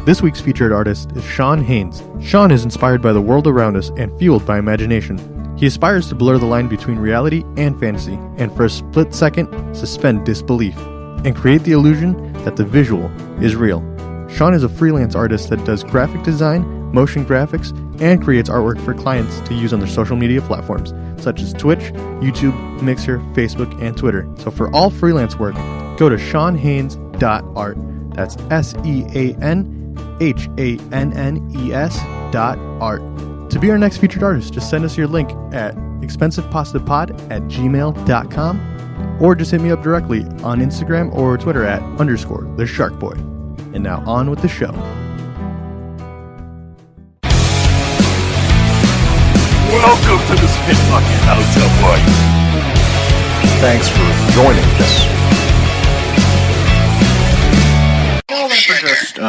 This week's featured artist is Sean Haynes. Sean is inspired by the world around us and fueled by imagination. He aspires to blur the line between reality and fantasy, and for a split second, suspend disbelief, and create the illusion that the visual is real. Sean is a freelance artist that does graphic design, motion graphics, and creates artwork for clients to use on their social media platforms, such as Twitch, YouTube, Mixer, Facebook, and Twitter. So for all freelance work, go to seanhanes.art. That's SeanHannes.art. To be our next featured artist, just send us your link at expensivepositivepod@gmail.com or just hit me up directly on Instagram or Twitter at _thesharkboy. And now on with the show. Welcome to the Spit Bucket Hotel Party. Thanks for joining us. Just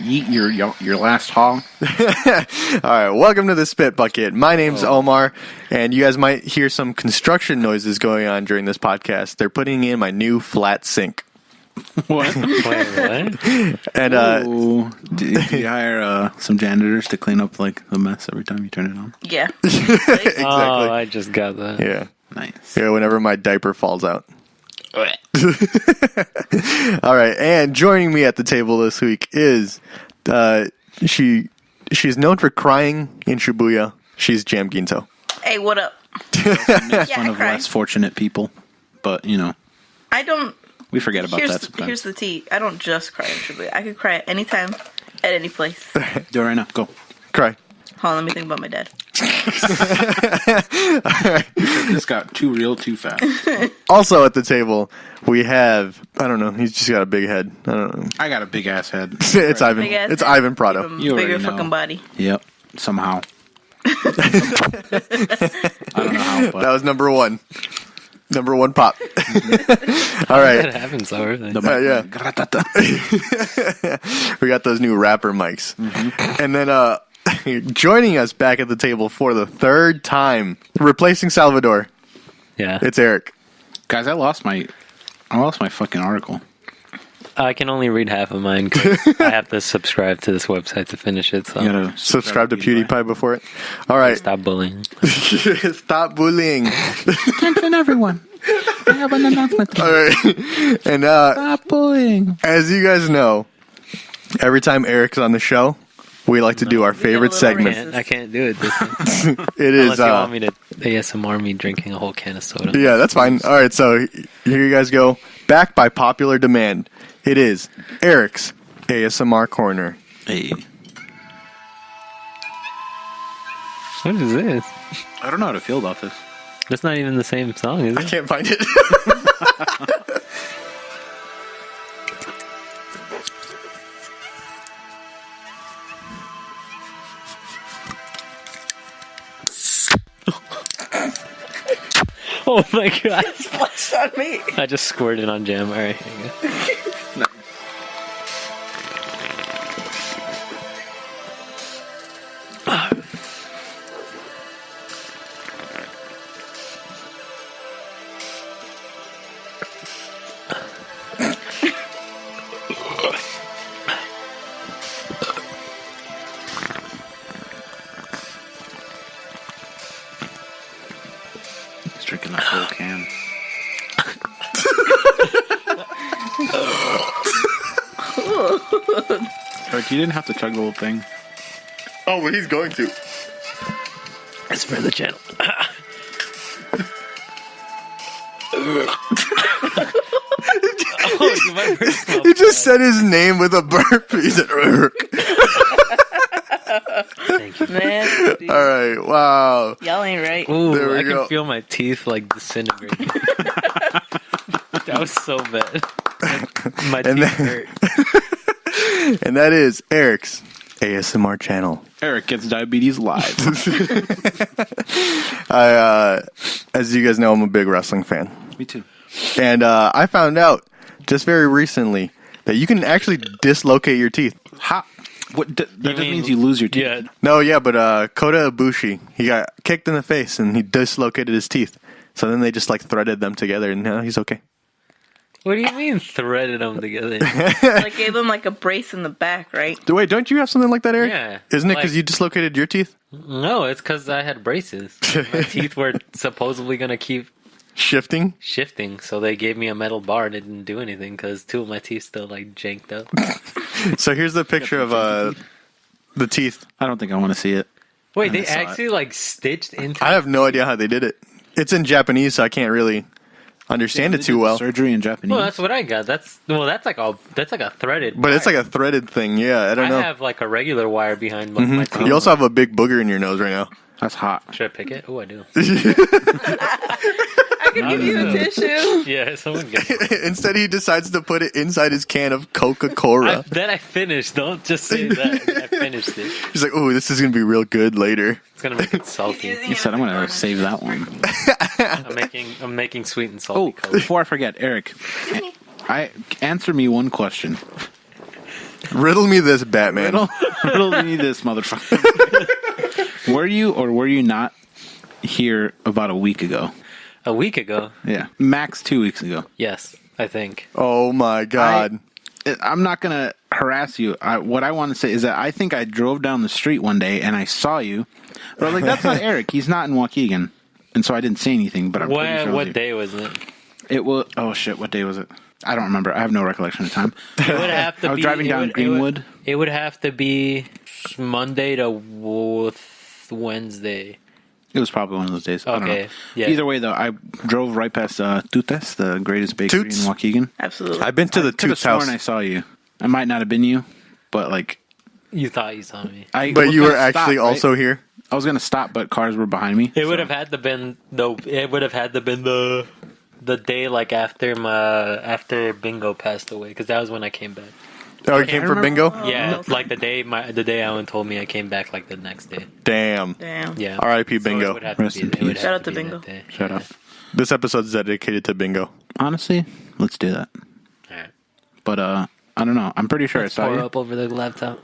eat your last haul. Alright, welcome to the Spit Bucket. My name's Omar, and you guys might hear some construction noises going on during this podcast. They're putting in my new flat sink. What? Wait, what? And do you hire some janitors to clean up like the mess every time you turn it on? Yeah. exactly. Oh, I just got that. Yeah. Nice. Yeah, whenever my diaper falls out. All right, and joining me at the table this week is she's known for crying in Shibuya. She's Jam Ginto. Hey, what up? Makes Yeah, fun I of cry. less fortunate people, but you know I don't. we forget about Here's that sometimes. here's the tea. I don't just cry in Shibuya. I could cry at any time, at any place. Do it right now. Go. Cry. Hold on, let me think about my dad. This got too real too fast. Also at the table we have, I don't know, he's just got a big head. I don't know. I got a big ass head. It's Ivan. Big ass It's head, Ivan Prado. even You bigger already know. fucking body. Yep. Somehow. I don't know how, but That was number one. Number one pop. All right. That happens so early. Yeah. Gratata. We got those new rapper mics. Mm-hmm. And then joining us back at the table for the third time, replacing Salvador, Yeah. it's Erik. Guys, I lost my fucking article. I can only read half of mine because I have to subscribe to this website to finish it. So You gotta Subscribe to PewDiePie before it. All right. stop bullying. Stop bullying. Attention, everyone. I have an announcement. All right. And Stop bullying. as you guys know, every time Eric's on the show, we like to do our favorite little segment. I can't do it this time. It is. Unless you want me to ASMR me drinking a whole can of soda. Yeah, that's fine. All right, so here you guys go. Back by popular demand, it is Eric's ASMR Corner. Hey. What is this? I don't know how to feel about this. That's not even the same song, is I it? can't find it. Oh my god. Splashed on me. I just squirted on jam. Alright, here you go. He's drinking that whole can. Eric, you didn't have to chug the whole thing. Oh, but he's going to. It's for the channel. Oh, dude, my breath smells He just said his name with a burp. He said, Erk. Thank you. Man, dude, All right, wow. y'all ain't right. Ooh, There we I go. can feel my teeth like disintegrating. That was so bad. My And teeth then- hurt. And that is Eric's ASMR channel. Eric gets diabetes live. As you guys know, I'm a big wrestling fan. Me too. And I found out just very recently that you can actually dislocate your teeth. How? What? That just mean- means you lose your teeth. Yeah, No, yeah, but Kota Ibushi, he got kicked in the face and he dislocated his teeth. So then they just like threaded them together and now he's okay. What do you mean threaded them together? Like gave him like a brace in the back, right? Wait, don't you have something like that, Eric? Yeah. Isn't it because Like- you dislocated your teeth? No, it's because I had braces. My teeth were supposedly going to keep Shifting? shifting, so they gave me a metal bar and it didn't do anything because 2 of my teeth still like janked up. So here's the picture of the teeth. I don't think I want to see it. Wait, they saw it. actually like stitched into I have no idea how they did it. It's in Japanese, so I can't really understand it too well. Surgery in Japanese. Well, that's what I got. That's like a threaded. But it's wire. like a threaded thing. Yeah, I don't I know. have like a regular wire behind my teeth. You also have a big booger in your nose right now. That's hot. Should I pick it? Oh, I do. I could give you a tissue. Yeah, someone get it. Instead, he decides to put it inside his can of Coca-Cola. Then I finished. Don't just say that. I finished it. He's like, "Ooh, this is gonna be real good later." It's gonna make it salty. You said I'm gonna save that one. I'm making sweet and Oh, salty Coke. before I forget, Eric, answer me one question. Riddle me this, Batman. Riddle me this, motherfucker. Were you or were you not here about a week ago? A week ago, Yeah, max 2 weeks ago. yes, I think. Oh my God! I'm not gonna harass you. What I want to say is that I think I drove down the street one day and I saw you, but I was like, "That's not Eric. He's not in Waukegan," and so I didn't say anything. But I'm pretty sure it was What you. day was it? It was. Oh shit! What day was it? I don't remember. I have no recollection of time. It would have to I was be driving down Greenwood. It would have to be Monday to Wednesday. It was probably one of those days. I don't know. Okay, yeah. Either way, though, I drove right past Tutes, the greatest bakery Toots? in Waukegan. Absolutely. I've been to the I could have Toots house, sworn I saw you. I might not have been you, but like, You thought you saw me. I. but was you were gonna stop, actually right? also here. I was gonna stop, but cars were behind me. It would have had to been the day like after Bingo passed away because that was when I came back. Oh, you came for bingo? Yeah, like the day Alan told me I came back like the next day. Damn. Damn. Yeah. R.I.p. So Bingo. it would have to Rest be- in it would peace. have Shout out to be Bingo. that day. Shut up. This episode's dedicated to bingo. Honestly, let's do that. Alright. But I don't know. I'm pretty sure I saw Pour you. up over the laptop.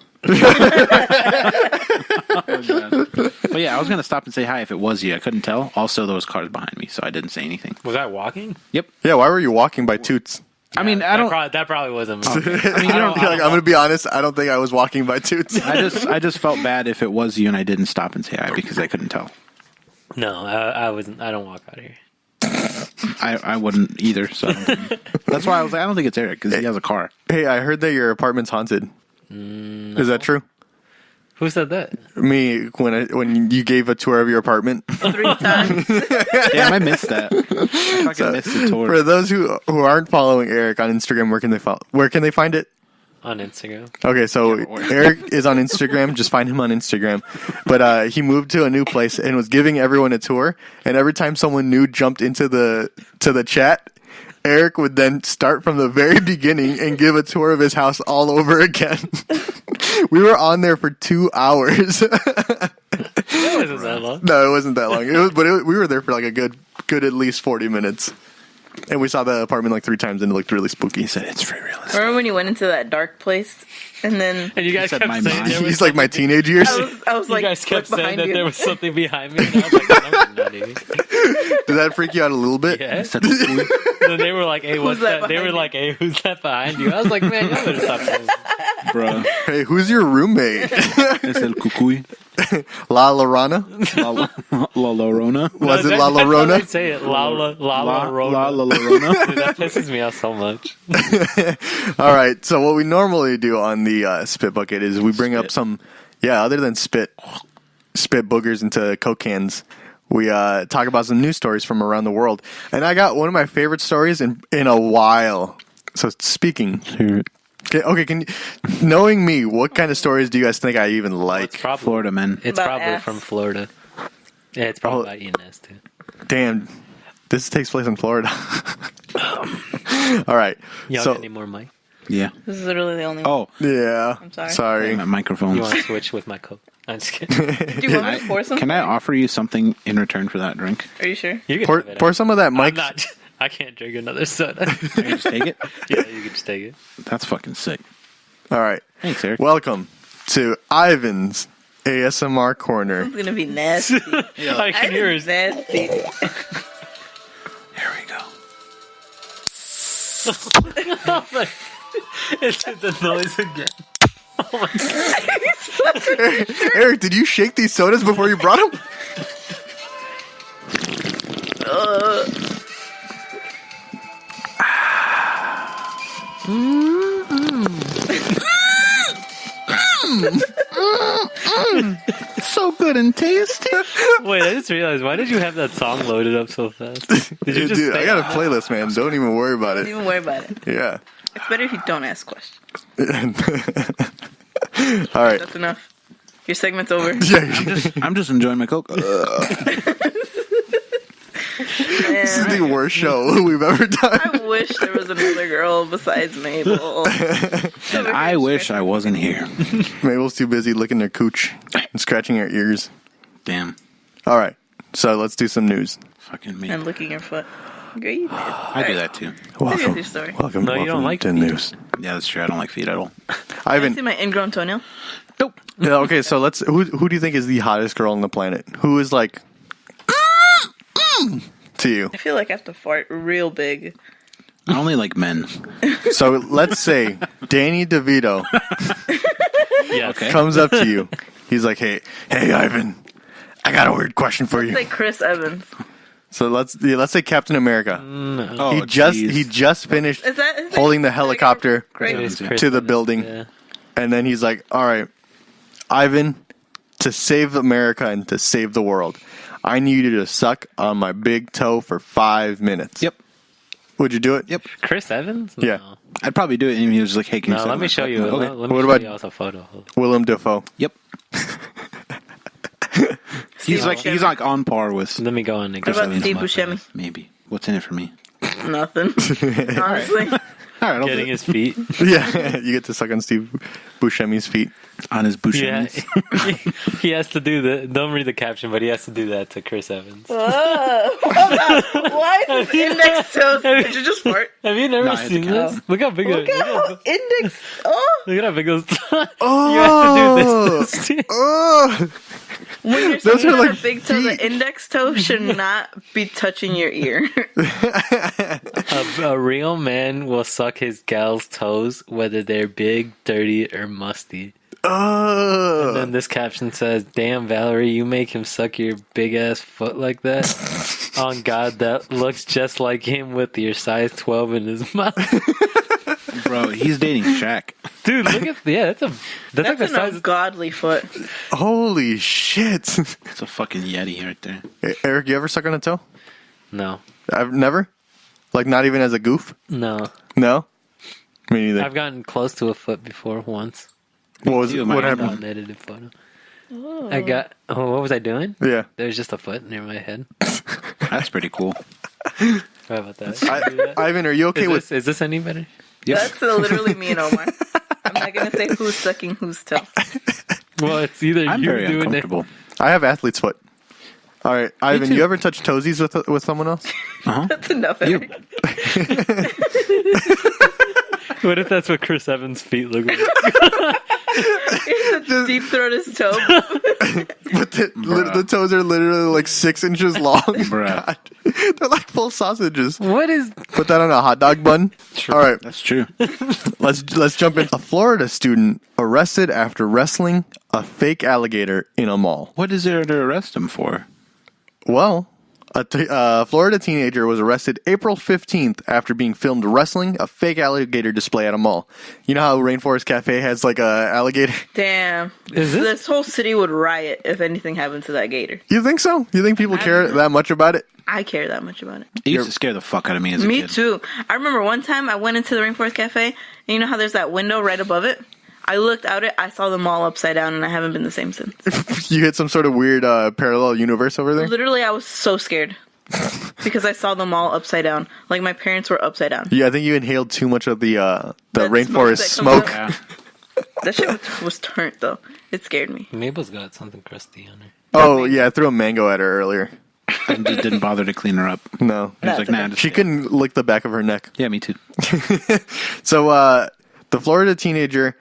But yeah, I was gonna stop and say hi if it was you. I couldn't tell. Also, there was cars behind me, so I didn't say anything. Was I walking? Yep. Yeah, why were you walking by Toots? I mean, I don't. That probably wasn't me. I mean, you You're don't. like, I'm gonna be honest. I don't think I was walking by Toots. I just felt bad if it was you and I didn't stop and say hi because I couldn't tell. No, I wasn't. I don't walk out here. I wouldn't either. So that's why I was like, I don't think it's Eric because he has a car. Hey, I heard that your apartment's haunted. Is that true? Who said that? Me, when you gave a tour of your apartment. 3 times. Damn, I missed that. I fucking missed the tour. For those who aren't following Eric on Instagram, where can they find it? On Instagram. Okay, so Eric is on Instagram. Just find him on Instagram. But he moved to a new place and was giving everyone a tour. And every time someone new jumped into the chat, Eric would then start from the very beginning and give a tour of his house all over again. We were on there for 2 hours. That wasn't that long. No, it wasn't that long. We were there for like a good at least 40 minutes. And we saw the apartment like 3 times and it looked really spooky. He said it's free real estate. Remember when you went into that dark place and then And you guys said kept my saying mind. there was He's like my teenage years. I was you like, guys kept look saying behind that you. there was something behind me. And I was like, no, nutty. Did that freak you out a little bit? Yeah. Said, "Cucuy." Then they were like, "Hey, what's that that?" They were behind like, "Hey, who's that behind you?" I was like, "Man, y'all better stop saying that." Bro, Hey, who's your roommate? es el cucuy. La Lorana? La Lorona. Was it That's La how Lorona? they say it, La La Rona. Lorona. Dude, that pisses me off so much. All right. So what we normally do on the spit bucket is we bring up Spit. some, other than spit boogers into Coke cans. We talk about some news stories from around the world, and I got one of my favorite stories in a while. So speaking, okay, knowing me, what kind of stories do you guys think I even It's like? probably Florida man. It's About probably ass. from Florida. Yeah, it's probably Oh. about eating ass too. Damn, this takes place in Florida. All right. Y'all So got any more mic? Yeah. This is literally the only one. Oh, yeah, I'm sorry. Sorry. that microphones. You want to switch with my Coke? I'm just kidding. Do you want me to pour some? Can I offer you something in return for that drink? Are you sure? You can Pour, have it. pour some of that I'm Mike. not. I can't drink another soda. Can you just take it? Yeah, you can just take it. That's fucking sick. All right. Thanks, Eric. Welcome to Ivan's ASMR Corner. It's gonna be nasty. I can hear his. Nasty. Here we go. It did the noise again. Eric, did you shake these sodas before you brought them? So good and tasty. Wait, I just realized, why did you have that song loaded up so fast? Did you just Dude, I stay got a on playlist, man. Don't even worry about Don't it. even worry about it. Yeah. It's better if you don't ask questions. All right. That's enough. Your segment's over. Yeah. I'm just enjoying my Coke. This is the worst show we've ever done. I wish there was another girl besides Mabel. And I wish I wasn't here. Mabel's too busy licking her cooch and scratching her ears. Damn. All right. So let's do some news. Fucking me. And licking your foot. Great, you did. I do that too. Welcome. your story. Welcome. No, you don't welcome like to feet. news. Yeah, that's true. I don't like feet at all. I I see haven't. my ingrown toenail. Nope. Yeah, okay, so let's. Who do you think is the hottest girl on the planet? Who is like to you? I feel like I have to fart real big. I only like men. So let's say Danny DeVito Yes. Okay. comes up to you. He's like, "Hey, Ivan, I got a weird question for It's you." like Chris Evans. So let's say Captain America. Oh, he just finished Is that holding the helicopter Right. It is To Chris the Evans, building. yeah. and then he's like, "All right, Ivan, to save America and to save the world, I need you to suck on my big toe for 5 minutes." Yep. Would you do it? Yep. Chris Evans? Yeah. No. I'd probably do it. And he was like, "Hey, can you No, suck let my me show cock?" you. Okay. Let me What show about- you also a photo. Willem Dafoe. Yep. He's like on par with. Let me go on and What about go. Steve Buscemi? Maybe. What's in it for me? Nothing. Honestly. All right, I'll Getting do it. his feet. Yeah, you get to suck on Steve Buscemi's feet. On his Yeah. Buscemi's. He has to do the. Don't read the caption, but he has to do that to Chris Evans. Why is his index so... Did you just fart? Have you never No, I had to seen count. this? Look how big Look at how index... Oh! Look at how big those. Oh, You have to do this. To Oh, When you're Those sucking are on like a big toe, feet. the index toe should not be touching your ear. a real man will suck his gal's toes, whether they're big, dirty, or musty. oh. Then this caption says, "Damn, Valerie, you make him suck your big ass foot like that? On God, that looks just like him with your size 12 in his mouth." Bro, he's dating Shaq. Dude, look at that's like That's the an size. ungodly foot. Holy shit. It's a fucking Yeti right there. Hey, Eric, you ever suck on a toe? No, I've never? Like, not even as a goof? no. No? Me neither. I've gotten close to a foot before once. What too, what man. happened? An edited photo. I got. Oh, what was I doing? Yeah. There's just a foot near my head. That's pretty cool. How about that? Should I do that? Ivan, are you okay with... Is this any better? Yep. That's literally me and Omar. I'm not going to say who's sucking whose toe. Well, it's either I'm you very doing it. uncomfortable. I have athlete's foot. All right, Ivan, too. you ever touch toesies with someone else? That's enough, Eric. What if that's what Chris Evans' feet look like? Deep throat his toe. But the toes are literally like 6 inches long. Bruh. God. They're like full sausages. What is? Put that on a hot dog bun. All right, That's true. let's jump in. A Florida student arrested after wrestling a fake alligator in a mall. What is there to arrest him for? Well, a Florida teenager was arrested April 15th after being filmed wrestling a fake alligator display at a mall. You know how Rainforest Cafe has like a alligator? Damn. Is this? This whole city would riot if anything happened to that gator. You think so? You think people care that much about it? I care that much about it. It used to scare the fuck out of me as a Me kid. too. I remember one time I went into the Rainforest Cafe, and you know how there's that window right above it? I looked out it, I saw them all upside down, and I haven't been the same since. You hit some sort of weird parallel universe over there? Literally, I was so scared. Because I saw them all upside down. Like my parents were upside down. Yeah, I think you inhaled too much of the That rainforest smoke smoke. that comes Yeah. That shit was turned, though. It scared me. Mabel's got something crusty on her. Oh, yeah, I threw a mango at her earlier. I just didn't bother to clean her up. No. I was That's like, nah, okay. just She couldn't lick the back of her neck. Yeah, me too. So, the Florida teenager,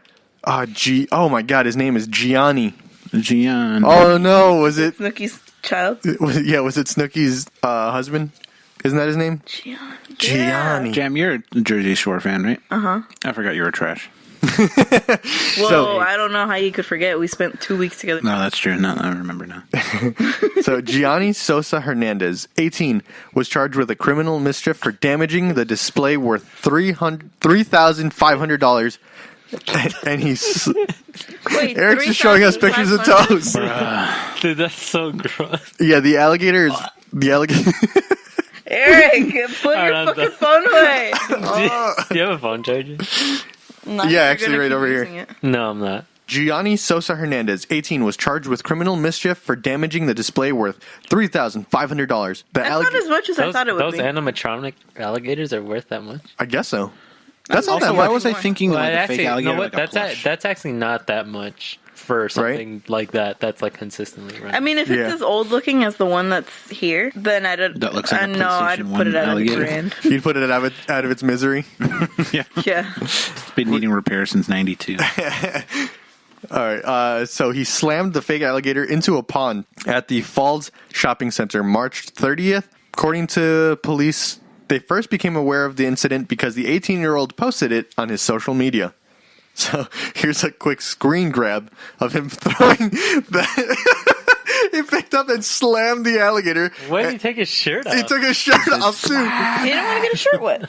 oh my God, his name is Gianni. Gian. Oh no, was it? Snooki's child. Was it Snooki's husband? Isn't that his name? Gianni. Jam, you're a Jersey Shore fan, right? Uh-huh. I forgot you were trash. Whoa, I don't know how you could forget. We spent 2 weeks together. No, that's true. No, I remember now. So Gianni Sosa Hernandez, 18, was charged with a criminal mischief for damaging the display worth $3,500. And he's... Wait, Eric's just showing us pictures of toes. Dude, that's so gross. Yeah, the alligator is... The alligator... Eric, put your fucking phone away. Do you have a phone charger? No, Yeah, you're actually gonna right keep over here. using it. No, I'm not. Gianni Sosa Hernandez, 18, was charged with criminal mischief for damaging the display worth $3,500. That's not as much as I thought it would Those be. animatronic alligators are worth that much. I guess so. That's not Also, that why much. was I thinking Well, like a actually, fake alligator? you know what? Like a plush? That's actually not that much for something like that. That's like consistently right. I mean, if Yeah. it's as old looking as the one that's here, then I'd That looks like a no, I'd PlayStation put it 1 at alligator. $1,000. You'd put it out of its misery. Yeah. It's been needing repair since '92. All right. So he slammed the fake alligator into a pond at the Falls Shopping Center March 30th. According to police, they first became aware of the incident because the 18-year-old posted it on his social media. So here's a quick screen grab of him throwing the... He picked up and slammed the alligator. Why did he take his shirt off? He took his shirt off too. He didn't want to get a shirt wet.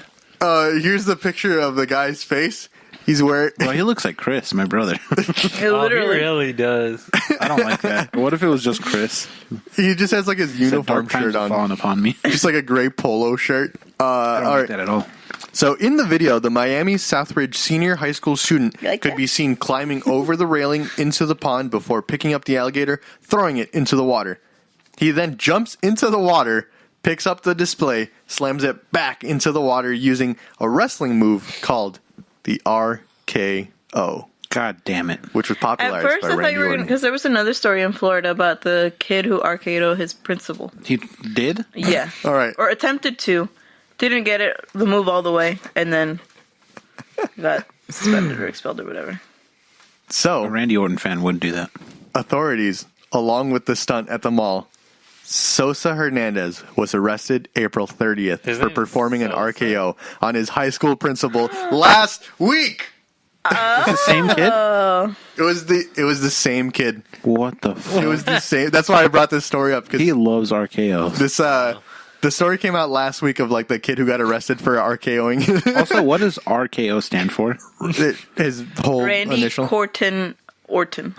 Here's the picture of the guy's face. He's wearing... Well, he looks like Chris, my brother. It Oh, he literally. really does. I don't like that. What if it was just Chris? He just has like his uniform shirt on. Falling upon me. Just like a gray polo shirt. I don't all like right. that at all. So in the video, the Miami Southridge senior high school student You like could that? be seen climbing over the railing into the pond before picking up the alligator, throwing it into the water. He then jumps into the water, picks up the display, slams it back into the water using a wrestling move called the RKO, God damn it. which was At popularized first, by I thought Randy you were Orton. because there was another story in Florida about the kid who RKO'd his principal. He did? Yeah. All right. Or attempted to. Didn't get it, the move all the way, and then got suspended or expelled or whatever. A So Randy Orton fan wouldn't do that. authorities, along with the stunt at the mall, Sosa Hernandez was arrested April 30th His for name is performing an Sosa. RKO on his high school principal last week. It's the same kid? It was the same kid. What the It fuck? was the same. That's why I brought this story up because He loves RKO. this the story came out last week of like the kid who got arrested for RKOing. Also, what does RKO stand for? His whole Randy initial. Orton.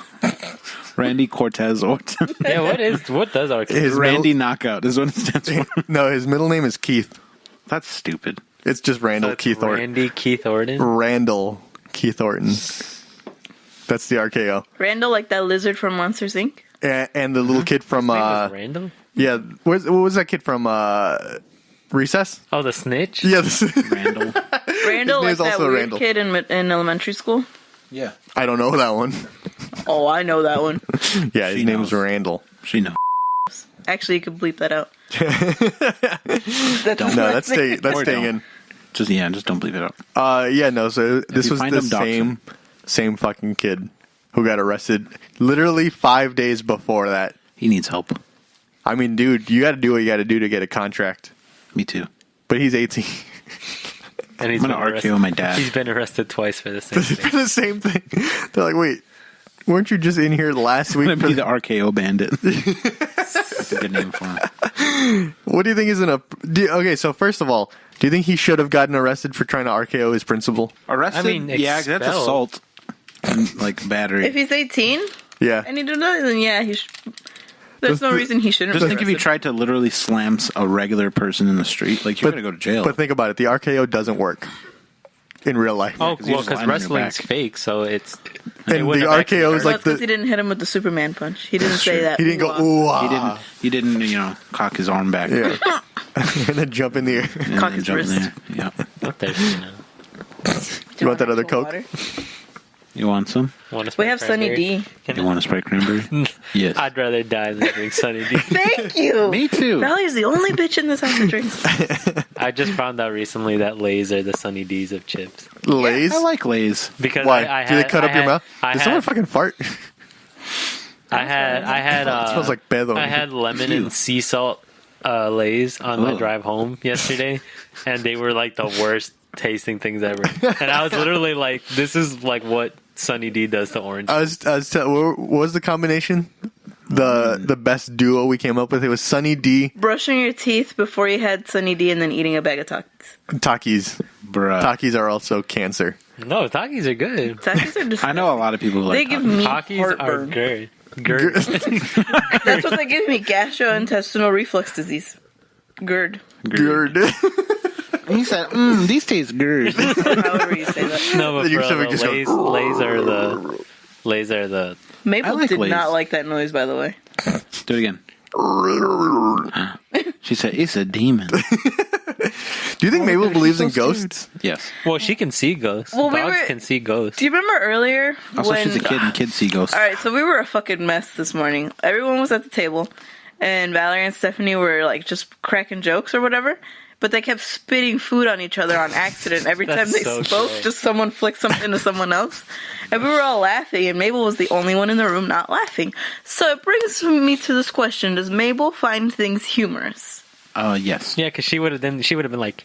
Randy Cortez Orton. Yeah, what does our His Randy Knockout is what it stands for. No, his middle name is Keith. That's stupid. It's just Randall Keith Orton. Randy Keith Orton? Randall Keith Orton. That's the RKO. Randall, like that lizard from Monsters, Inc.? And the little kid from His name was Randall? yeah, what was that kid from Recess? Oh, the snitch? Yeah, Randall. Randall, like name's that also weird Randall. kid in elementary school? Yeah. I don't know that one. Oh, I know that one. Yeah, his She name's knows. Randall. She knows. Actually, you could bleep that out. That's No, that's staying Or staying don't. in. Just don't believe it out. Yeah, no. So this you was find the him, dox same fucking kid who got arrested literally 5 days before that. He needs help. I mean, dude, you got to do what you got to do to get a contract. Me too. But he's 18 And he's I'm been gonna arrested. RKO my dad. He's been arrested twice for the same for thing. the same thing. They're like, wait, weren't you just in here last I'm week? gonna for be the RKO bandit. That's a good name for him. What do you think is okay, so first of all, do you think he should have gotten arrested for trying to RKO his principal? Arrested? I mean, yeah, that's expelled. assault and like battery. If he's 18 Yeah. and he did that, then yeah, he should. There's no reason he shouldn't. Just be think if he arrested. tried to literally slam a regular person in the street, like you're gonna go to jail. But think about it. The RKO doesn't work in real life. Oh, 'cause you well, just because lie on your wrestling's back. fake, so it's... it And wouldn't the have actually RKO is hurt. Well, like it's 'cause the... he didn't hit him with the Superman punch. He didn't say that. He didn't go, "Ooh, ooh, he didn't, cock his arm back. Yeah. And then jump in the air. And Cock then his jump in wrist. there. Yeah. Not thirsty now. You want that other actual Coke? water? You want some? Want a We Sprite have Sunny cranberry? D. You want a Sprite cranberry? Yes. I'd rather die than drink Sunny D. Thank you. Me too. Valley's the only bitch in this house that drinks. I just found out recently that Lay's are the Sunny D's of chips. Lays? I like Lay's. Because Why? I Do they cut up your mouth? Did someone fucking fart? I had It smells like pedo. I had lemon and sea salt Lay's on my drive home yesterday, and they were like the worst tasting things ever. And I was literally like, "This is like what Sunny D does to orange." What was the combination? The best duo we came up with. It was Sunny D, Brushing your teeth before you had Sunny D, and then eating a bag of Takis. Takis. Bruh. Takis are also cancer. No, Takis are good. Takis are disgusting. I know a lot of people who like They give me Takis are heartburn. good. GERD. That's what they give me: gastrointestinal reflux disease. GERD. Good. He said, these taste good. However you say that. No, but Your for stomach the just goes, Lays are the. Mabel I like did Lay's. not like that noise, by the way. Do it again. She said, it's a demon. Do you think Mabel believes in so ghosts? Yes. Well, she can see ghosts. Well, we Dogs were- can see ghosts. Do you remember earlier Also, when... she's a kid and kids see ghosts. All right, so we were a fucking mess this morning. Everyone was at the table, and Valerie and Stephanie were like just cracking jokes or whatever. But they kept spitting food on each other on accident. Every time That's they so spoke, gross. just someone flicked something to someone else. And we were all laughing, and Mabel was the only one in the room not laughing. So it brings me to this question. Does Mabel find things humorous? Yes. Yeah, because she would have been like,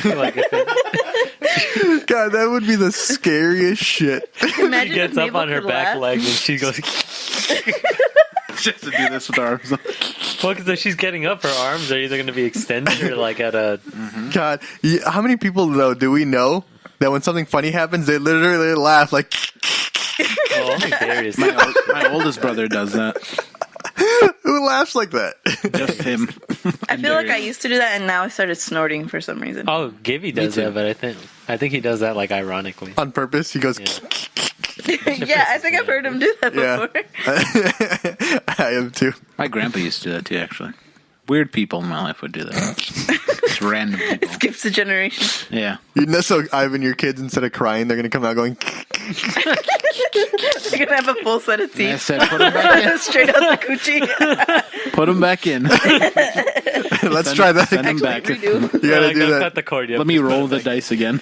like if it, God, that would be the scariest shit. Imagine she gets if up Mabel on her could back laugh. legs and she goes. Just to do this with our arms. Well, because if she's getting up, her arms are either going to be extended or like at a. God, how many people though do we know that when something funny happens, they literally laugh like? Well, only Darius. My oldest brother does that. Who laughs like that? Just him. I feel like I used to do that, and now I started snorting for some reason. Oh, Gibby does too. that, but I think he does that like ironically. On purpose, he goes. Yeah. Yeah, I think I've heard him do that Yeah. before. I am too. My grandpa used to do that too, actually. Weird people in my life would do that. Just random people. Skips a generation. Yeah. You know, so Ivan, your kids, instead of crying, they're gonna come out going. They're gonna have a full set of And I teeth. said, put him back in. Straight out the coochie. Put him back in. Let's try that. Send him again. back. Redo. You gotta Like, do go that. cut the cord. Let me roll the dice again.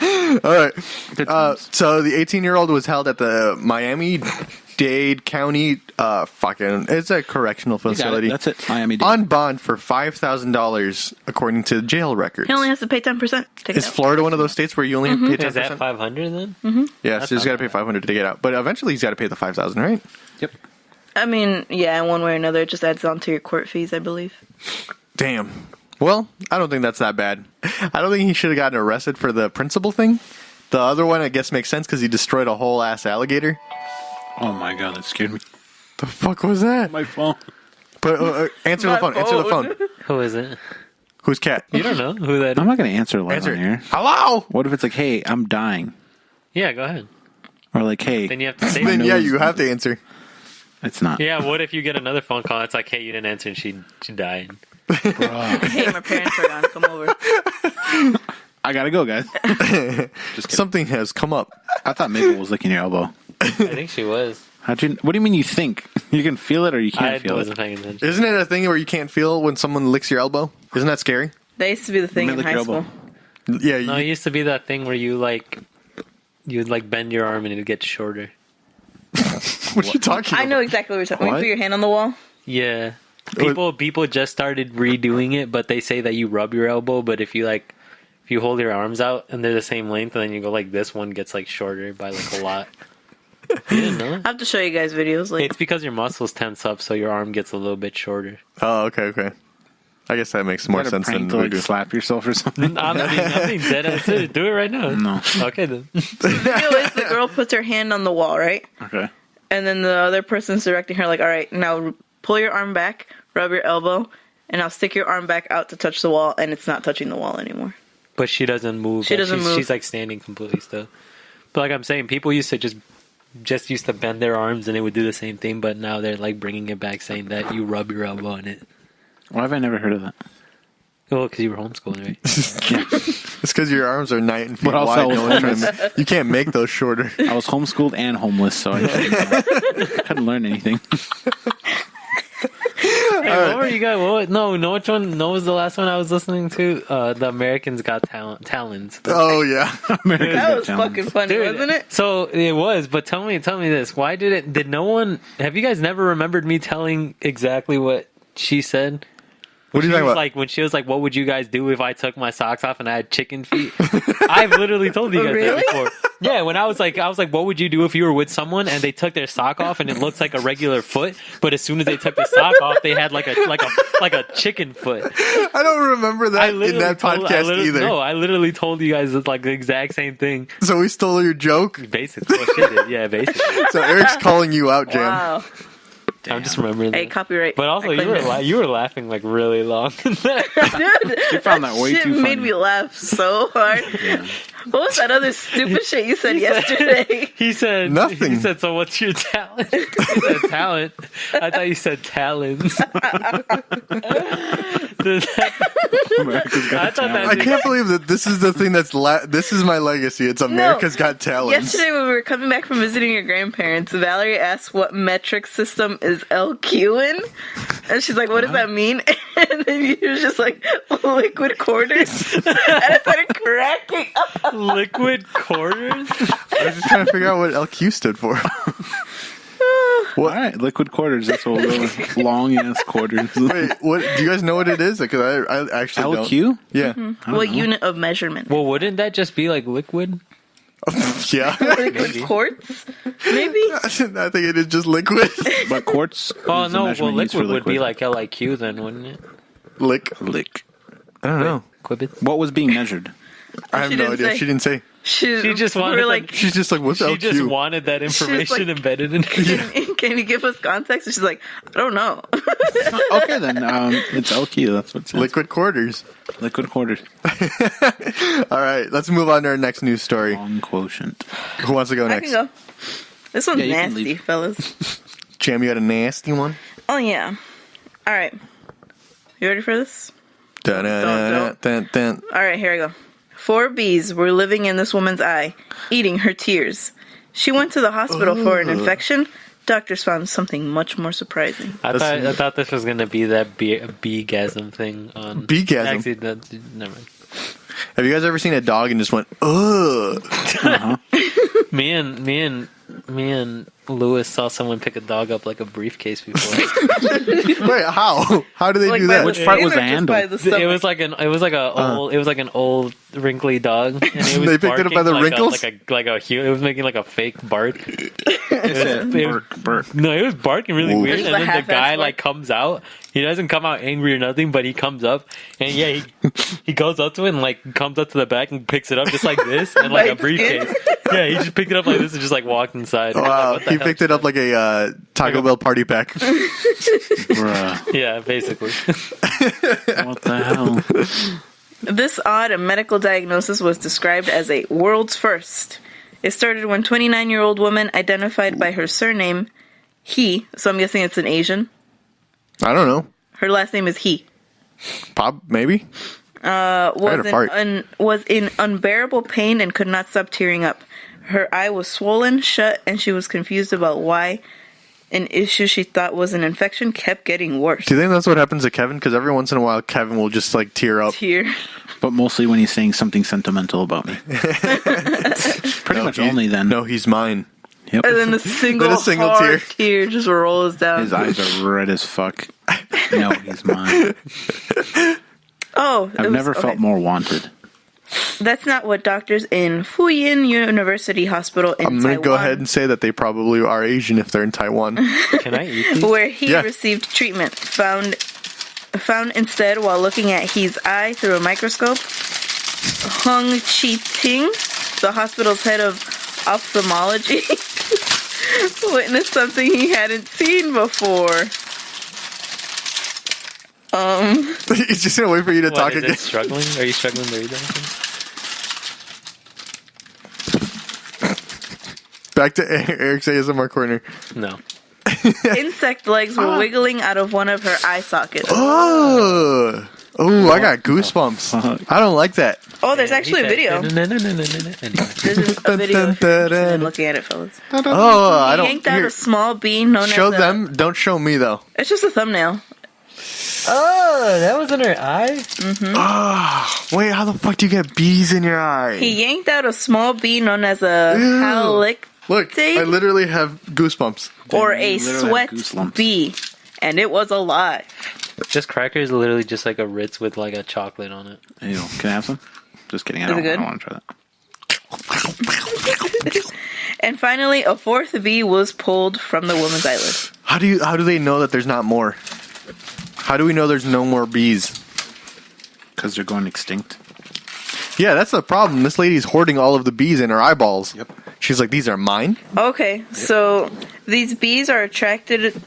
All right. Good times. So the 18-year-old was held at the Miami-Dade County, it's a correctional You got it. facility. That's it. Miami-Dade. On bond for $5,000, according to jail records. He only has to pay 10%. Take Is it out. Florida one of those states where you only pay 10%? Is that 500 then? Yeah, so he's got to pay $500 to get out. But eventually he's got to pay the $5,000, right? Yep. I mean, yeah, in one way or another, it just adds on to your court fees, I believe. Damn. Well, I don't think that's that bad. I don't think he should have gotten arrested for the principal thing. The other one, I guess, makes sense because he destroyed a whole ass alligator. Oh my god, that scared me. The fuck was that? My phone. But answer the My phone. Answer the phone. phone. Who is it? Who's cat? You don't know who that I'm is. not going to answer live Answer on it. here. Hello. What if it's like, hey, I'm dying? Yeah, go ahead. Or like, hey, Then you have to say Then no. yeah, you have to answer. it's not. Yeah, what if you get another phone call? It's like, hey, you didn't answer and she died. Hey, my parents are gone. Come over. I got to go, guys. Just kidding. Something has come up. I thought Mabel was licking your elbow. I think she was. What do you mean you think? You can feel it or you I can't feel wasn't it? paying attention. Isn't it a thing where you can't feel when someone licks your elbow? Isn't that scary? That used to be the thing in Lick high your school. elbow. Yeah. No, it used to be that thing where you'd bend your arm and it'd get shorter. what are you talking about? I know exactly what you're talking about. What? When you put your hand on the wall. Yeah. People just started redoing it, but they say that you rub your elbow, but if you hold your arms out and they're the same length and then you go like this, one gets like shorter by like a lot. You didn't know? I have to show you guys videos. Like, It's because your muscles tense up so your arm gets a little bit shorter. Oh, okay. I guess that makes more Is that a sense prank than to we like do. slap yourself or something? I'm being dead ass serious. Do it right now. No. Okay then. the video is the girl puts her hand on the wall, right? Okay. And then the other person's directing her, like, all right, now pull your arm back, rub your elbow, and now stick your arm back out to touch the wall, and it's not touching the wall anymore. But she doesn't move. She doesn't move. She's like standing completely still. But like I'm saying, people used to just used to bend their arms and they would do the same thing, but now they're like bringing it back, saying that you rub your elbow in it. Why have I never heard of that? Well, because you were homeschooling, right? It's because your arms are 9 feet But also wide. I was No one's trying to- you can't make those shorter. I was homeschooled and homeless, so I couldn't learn anything. Hey, what were you guys? No, which one? No, was the last one I was listening to? The Americans Got Talents. Oh yeah. That was fucking funny, Dude, wasn't it? So it was, but tell me this. Why did no one, have you guys never remembered me telling exactly what she said? What are you She talking was about? like when she was like, "What would you guys do if I took my socks off and I had chicken feet?" I've literally told you guys Really? that before. Yeah, when I was like, "What would you do if you were with someone and they took their sock off and it looks like a regular foot, but as soon as they took the sock off, they had like a chicken foot." I don't remember that in that podcast either. No, I literally told you guys like the exact same thing. So we stole your joke. Basically, well, she did. Yeah, basically. So Eric's calling you out, Jam. Wow. I'm just remembering. Hey, that. copyright. But also, I claim it. you were laughing like really long. Dude, You found that way shit too made funny. me laugh so hard. What was that other stupid shit you said yesterday? He said Nothing. He said, "So what's your talent?" He said, "Talent." I thought you said talons. America's Got I thought Talent. I can't believe that this is the thing that's this is my legacy. It's America's Got Talent. Yesterday when we were coming back from visiting your grandparents, Valerie asked what metric system is RKOing, and she's like, "What does that mean?" And then you were just like, "Liquid quarters," and I started cracking up. Liquid quarters. I was just trying to figure out what LQ stood for. All right, liquid quarters. That's what we're long ass quarters. Wait, what? Do you guys know what it is? Because I actually don't. LQ? Yeah, What unit of measurement? Well, wouldn't that just be like liquid? yeah. Liquid quartz? Maybe? I think it is just liquid. But quartz. Oh is the no, well, measurement used for liquid would be like LIQ then, wouldn't it? Lick. lick. I don't know. Quibits. What was being measured? I have She no didn't idea. say. She didn't say. She just we wanted were to- like, She's just like, what's She LQ? just wanted that information like- embedded in it. can you give us context? And she's like, I don't know. Okay, then it's LQ. That's what it says. Liquid quarters. Liquid quarters. All right, let's move on to our next news story. Long quotient. Who wants to go I next? can go. This one's Yeah, you can nasty, leave. fellas. Jam, you got a nasty one? Oh, yeah. All right. You ready for this? Dun, dun, dun, dun. All right, here I go. 4 bees were living in this woman's eye, eating her tears. She went to the hospital for an infection. Doctors found something much more surprising. I thought this was gonna be that beegasm thing on Beegasm? Actually, never mind. Have you guys ever seen a dog and just went, ugh? Me and Lewis saw someone pick a dog up like a briefcase before. Wait, how? How do they Like do by that? the Which part skin was or the just handle? by the stomach? It was like an old wrinkly dog, and it was They picked it up by the barking wrinkles? it was making like a fake bark. Burk. No, it was barking really Whoa. weird, Just and a then the half-assed guy bark. like comes out. He doesn't come out angry or nothing, but he comes up, and yeah, he goes up to it and like comes up to the back and picks it up just like this, and like By a the skin? briefcase. Yeah, he just picked it up like this and just like walked inside. Wow, he picked it up like a Taco Bell party pack. Bruh. Yeah, basically. What the hell? This odd medical diagnosis was described as a world's first. It started when 29-year-old woman identified by her surname, He, so I'm guessing it's an Asian. I don't know. Her last name is He. Pop, maybe? Was in unbearable pain and could not stop tearing up. Her eye was swollen shut, and she was confused about why an issue she thought was an infection kept getting worse. Do you think that's what happens to Kevin? Because every once in a while, Kevin will just like tear up. Tear. But mostly when he's saying something sentimental about me. Pretty much only then. No, he's mine. Yep. And then a single hard tear just rolls down. His eyes are red as fuck. No, he's mine. I've never felt more wanted. That's not what doctors in Fuyin University Hospital in I'm going to Taiwan, go ahead and say that they probably are Asian if they're in Taiwan. Can I eat these? where he Yeah. received treatment, found instead while looking at his eye through a microscope. Hung Chi Ting, the hospital's head of ophthalmology, witnessed something he hadn't seen before. He's just going to wait for you to What, talk is it again. struggling? Are you struggling to read that? Back to Eric's ASMR corner. No. Insect legs were wiggling out of one of her eye sockets. Oh, I got goosebumps. I don't like that. Oh, there's actually a video. Anyway. There's a video if you're interested in looking at it, fellas. Oh, I He don't. yanked out Here, a small bean known show as them. Don't show me though. It's just a thumbnail. Oh, that was in her eye? Wait, how the fuck do you get bees in your eye? He yanked out a small bean known as a Ew. halic Look, I literally have goosebumps. or a You literally have sweat goosebumps. bee, and it was alive. Just crackers, literally just like a Ritz with like a chocolate on it. Ew. Can I have some? Just kidding. I Is it don't good? want to try that. And finally, a fourth bee was pulled from the woman's eyelid. How do they know that there's not more? How do we know there's no more bees? Because they're going extinct. Yeah, that's the problem. This lady's hoarding all of the bees in her eyeballs. Yep. She's like, these are mine? Okay, so these bees are attracted.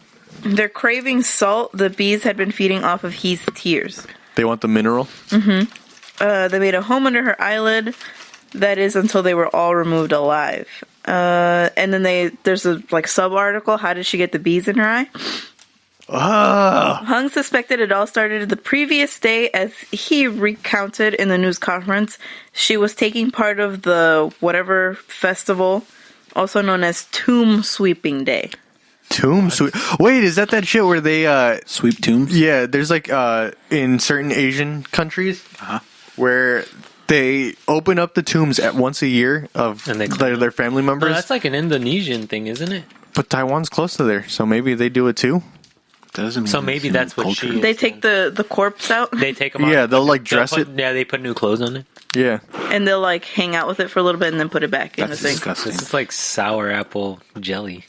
They're craving salt the bees had been feeding off of his tears. They want the mineral? They made a home under her eyelid. That is until they were all removed alive. And then there's a sub-article, how did she get the bees in her eye? Hung suspected it all started the previous day, as he recounted in the news conference. She was taking part of the whatever festival, also known as Tomb Sweeping Day. Tomb sweep. Wait, is that shit where they Sweep tombs? Yeah, there's in certain Asian countries where they open up the tombs at once a year of And they their family No, members. that's like an Indonesian thing, isn't it? But Taiwan's close to there, so maybe they do it too. Doesn't mean So it's maybe in that's what culture. she- They take the corpse out, They take them out. Yeah, they'll dress it. Yeah, they put new clothes on it. Yeah. and they'll hang out with it for a little bit and then put it back in That's the thing. disgusting. This is like sour apple jelly.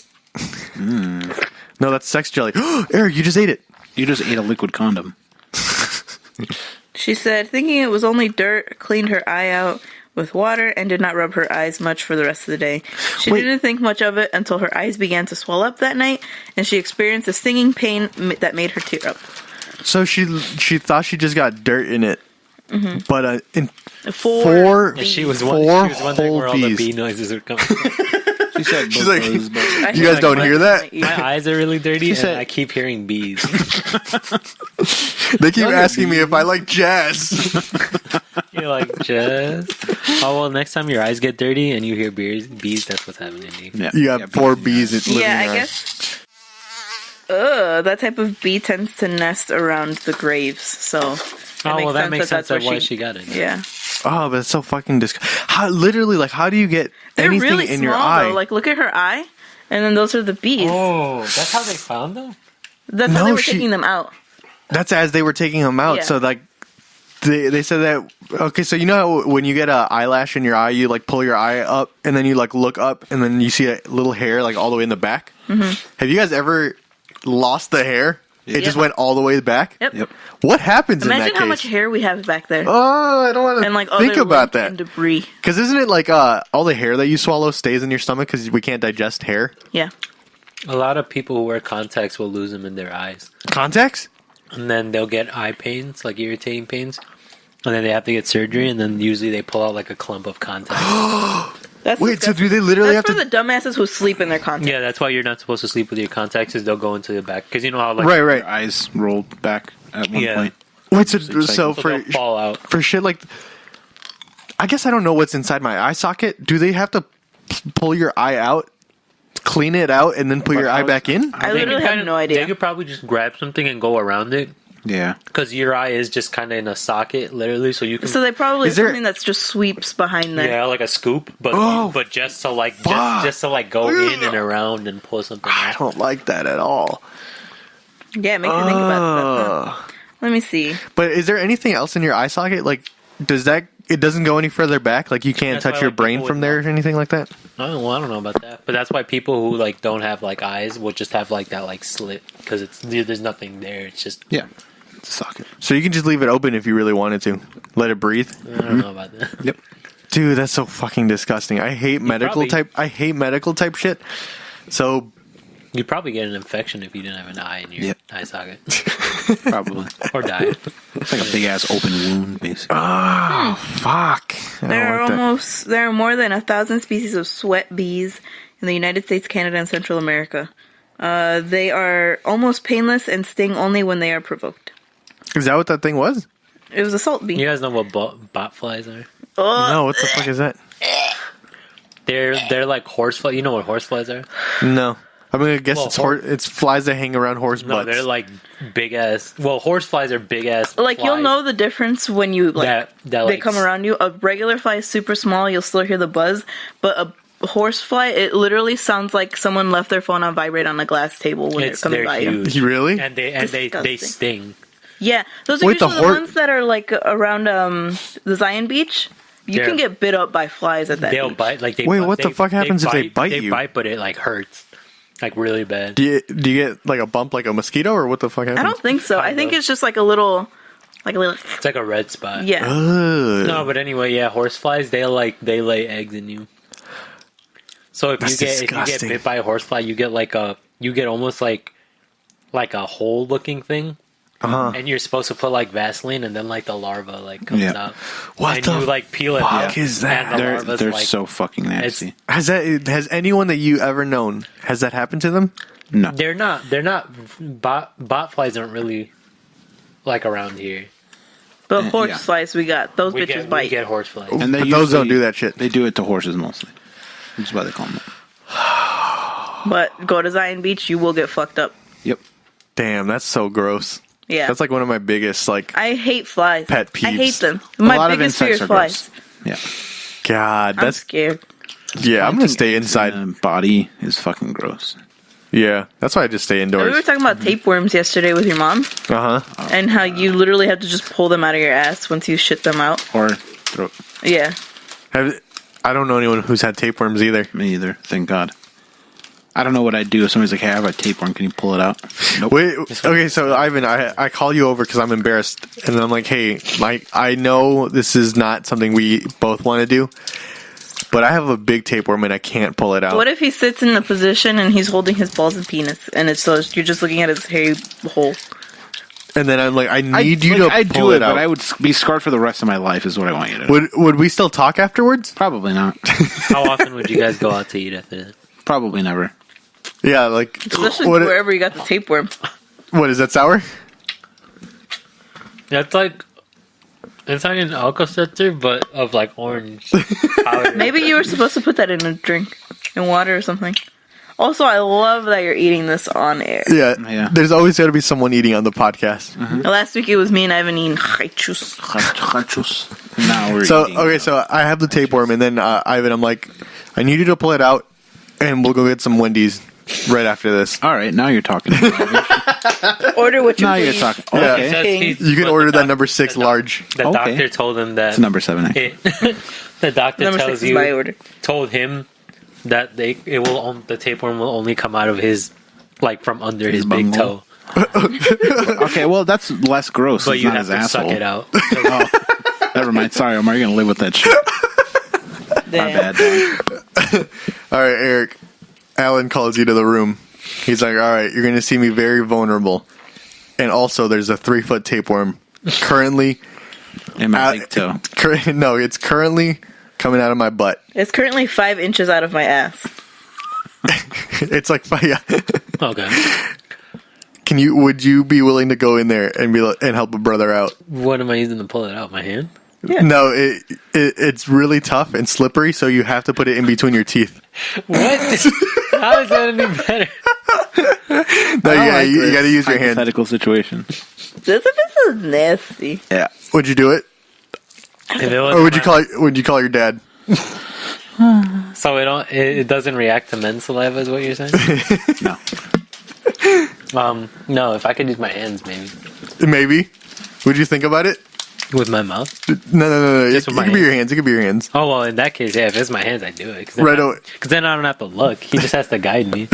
No, that's sex jelly. Eric, you just ate it. You just ate a liquid condom. She said, thinking it was only dirt, cleaned her eye out with water and did not rub her eyes much for the rest of the day. She Wait. didn't think much of it until her eyes began to swell up that night, and she experienced a stinging pain that made her tear up. So she thought she just got dirt in it. But in Four And she was, Four she was wondering where all the whole bee bees. noises are coming from. She said She's like, both those, I You guys feel don't like hear that? My eyes are really dirty, and said- I keep hearing bees. They keep asking me if I like jazz. You're like, just... Oh, well, next time your eyes get dirty and you hear bees, that's what's happening to you. Yeah. You got four bees. It's living Yeah, in I your guess. That type of bee tends to nest around the graves, so. Oh, well, that makes sense that's of why where she got it. Yeah. Oh, but it's so fucking disgusting. How do you get They're anything really in small, your eye? though. Look at her eye, and then those are the bees. Oh, that's how they found them? That's how No, they were she- taking them out. That's as they were taking them out. Yeah. So they said that. Okay, so you know how when you get an eyelash in your eye, you pull your eye up, and then you look up, and then you see a little hair all the way in the back. Mm-hmm. Have you guys ever lost the hair? It just went all the way back. Yep. What happens in Imagine that how case? much hair we have back there. Oh, I don't want And to think other about lint that. and debris. Because isn't it all the hair that you swallow stays in your stomach because we can't digest hair? Yeah. A lot of people who wear contacts will lose them in their eyes. Contacts? And then they'll get eye pains, like irritating pains. And then they have to get surgery, and then usually they pull out a clump of contacts. That's Wait, so disgusting. do they literally That's have for to? the dumbasses who sleep in their contacts. Yeah, that's why you're not supposed to sleep with your contacts, is they'll go into the back. Because you know how, Right. Your eyes rolled back at one Yeah. point. Wait, so so for they'll fall out. for shit I guess I don't know what's inside my eye socket. Do they have to pull your eye out, clean it out, and then put your eye back in? I They literally could have no idea. They could probably just grab something and go around it. Yeah. Because your eye is just kind of in a socket, literally, so you can... So they probably Is there- something that's just sweeps behind there. yeah, like a scoop, but Oh, just to fuck. just to go in and around and pull something I out. don't like that at all. Yeah, it makes you think about stuff. Huh? Let me see. But is there anything else in your eye socket? Does that? It doesn't go any further back. You can't That's touch why, your brain people from would there or anything like that. I don't know about that, but that's why people who don't have eyes will just have that slit, because there's nothing there. It's just Yeah. It's a socket. So you can just leave it open if you really wanted to. Let it breathe. I don't know about that. Yep. Dude, that's so fucking disgusting. I hate medical probably- type shit. So You'd probably get an infection if you didn't have an eye in your Yep. eye socket, Probably. or die. It's like a big ass open wound, basically. fuck. I don't like that. There are more than 1,000 species of sweat bees in the United States, Canada, and Central America. They are almost painless and sting only when they are provoked. Is that what that thing was? It was a salt bee. You guys know what bot flies are? No, what the fuck is that? They're like horseflies. You know what horseflies are? No. I'm gonna guess Well, it's flies that hang around horse No, butts. they're like big ass. Well, horseflies are big ass. You'll flies know the difference when you that they come around you. A regular fly is super small. You'll still hear the buzz, but a horsefly, it literally sounds like someone left their phone on vibrate on a glass table when they're coming They're by you. huge. Really? And they Disgusting. sting. Yeah, those are Wait, the usually the hor- ones that are like around the Zion Beach. You can get bit up by flies at that They'll beach. bite. Like they Wait, bite- what the fuck happens if they bite you? They bite, but it like hurts, like really bad. Do you get like a bump like a mosquito, or what the fuck happens? I don't think so. I think Kinda. it's just like a little. It's like a red spot. Yeah. Ugh. No, but anyway, yeah, horseflies they lay eggs in you. So if That's you get disgusting. bit by a horsefly, you get almost like a hole looking thing, and you're supposed to put like Vaseline, and then like the larva like comes Yeah. out. What and the you like peel it. fuck off, is that? and the larva's, They're like, so fucking nasty. Has anyone that you ever known has that happened to them? No. They're not bot flies aren't really like around here. But horse flies we got. Those We bitches get bite. horse flies. And they But those don't usually- do that shit. They do it to horses mostly. That's why they call them that. But go to Zion Beach, you will get fucked up. Yep. Damn, that's so gross. Yeah. That's like one of my biggest I hate flies. Pet I hate peeves. them. A My lot of biggest fear insects is are flies. gross. Yeah. God, I'm that's scared. yeah. I'm gonna stay inside. The body is fucking gross. Yeah, that's why I just stay We indoors. were talking about tapeworms yesterday with your mom, Uh huh. and how you literally have to just pull them out of your ass once you shit them out. Or throat. Yeah. I don't know anyone who's had tapeworms either. Me either. Thank God. I don't know what I'd do if somebody's like, "Hey, I have a tapeworm. Can you pull it out?" Nope. Wait, okay, so Ivan, I call you over because I'm embarrassed, and then I'm like, hey, I know this is not something we both want to do, but I have a big tapeworm and I can't pull it out. What if he sits in the position and he's holding his balls and penis, and it's so you're just looking at his hairy hole? And then I'm like, I need you to I'd pull do it it, out. but I would be scarred for the rest of my life. Is what I want you to do. Would we still talk afterwards? Probably not. How often would you guys go out to eat after that? Probably never. Yeah, like Especially what? wherever you got the tapeworm. What is that sour? That's like it's like an Alka-Seltzer, but of like orange powder. Maybe you were supposed to put that in a drink, in water or something. Also, I love that you're eating this on air. Yeah, Yeah. There's always got to be someone eating on the podcast. Last week it was me and Ivan eating chachus. Now we're So eating. okay, so I have the tapeworm, and then Ivan, I'm like, I need you to pull it out, and we'll go get some Wendy's right after this. All right, now you're talking. Order what you now you're please. talking. Yeah. Okay. It says he's- You can but order the that doc- number 6 the doc- large. The Okay. doctor told him that It's number 7. the doctor Number tells 6 is my you order. told him that the tapeworm will only come out of his like from under his big bunghole. toe, Okay, well that's less gross. but It's you not have his to asshole. suck it out. Oh, never mind. Sorry, Omar. You're gonna live with that shit. My Damn. bad, dog. All right, Eric. Alan calls you to the room. He's like, all right, you're going to see me very vulnerable. And also, there's a 3-foot tapeworm currently. In my big toe. No, it's currently coming out of my butt. It's currently 5 inches out of my ass. It's like, yeah. Okay, Would you be willing to go in there and and help a brother out? what am I using to pull it out? My hand? Yeah. No, it's really tough and slippery, so you have to put it in between your teeth. What? How is that any better? No, yeah, you got to use your hand. Hypothetical situation. This is nasty. Yeah. Would you do it, If it or would you call your dad? So it doesn't react to men's saliva, is what you're saying? No. No. If I could use my hands, maybe Maybe. Would you think about it? with my mouth. No. It Just with my could be your hands. It could be your hands. Oh well, in that case, yeah. If it's my hands, I do it. Right Because then I don't have to look. He just has to guide me.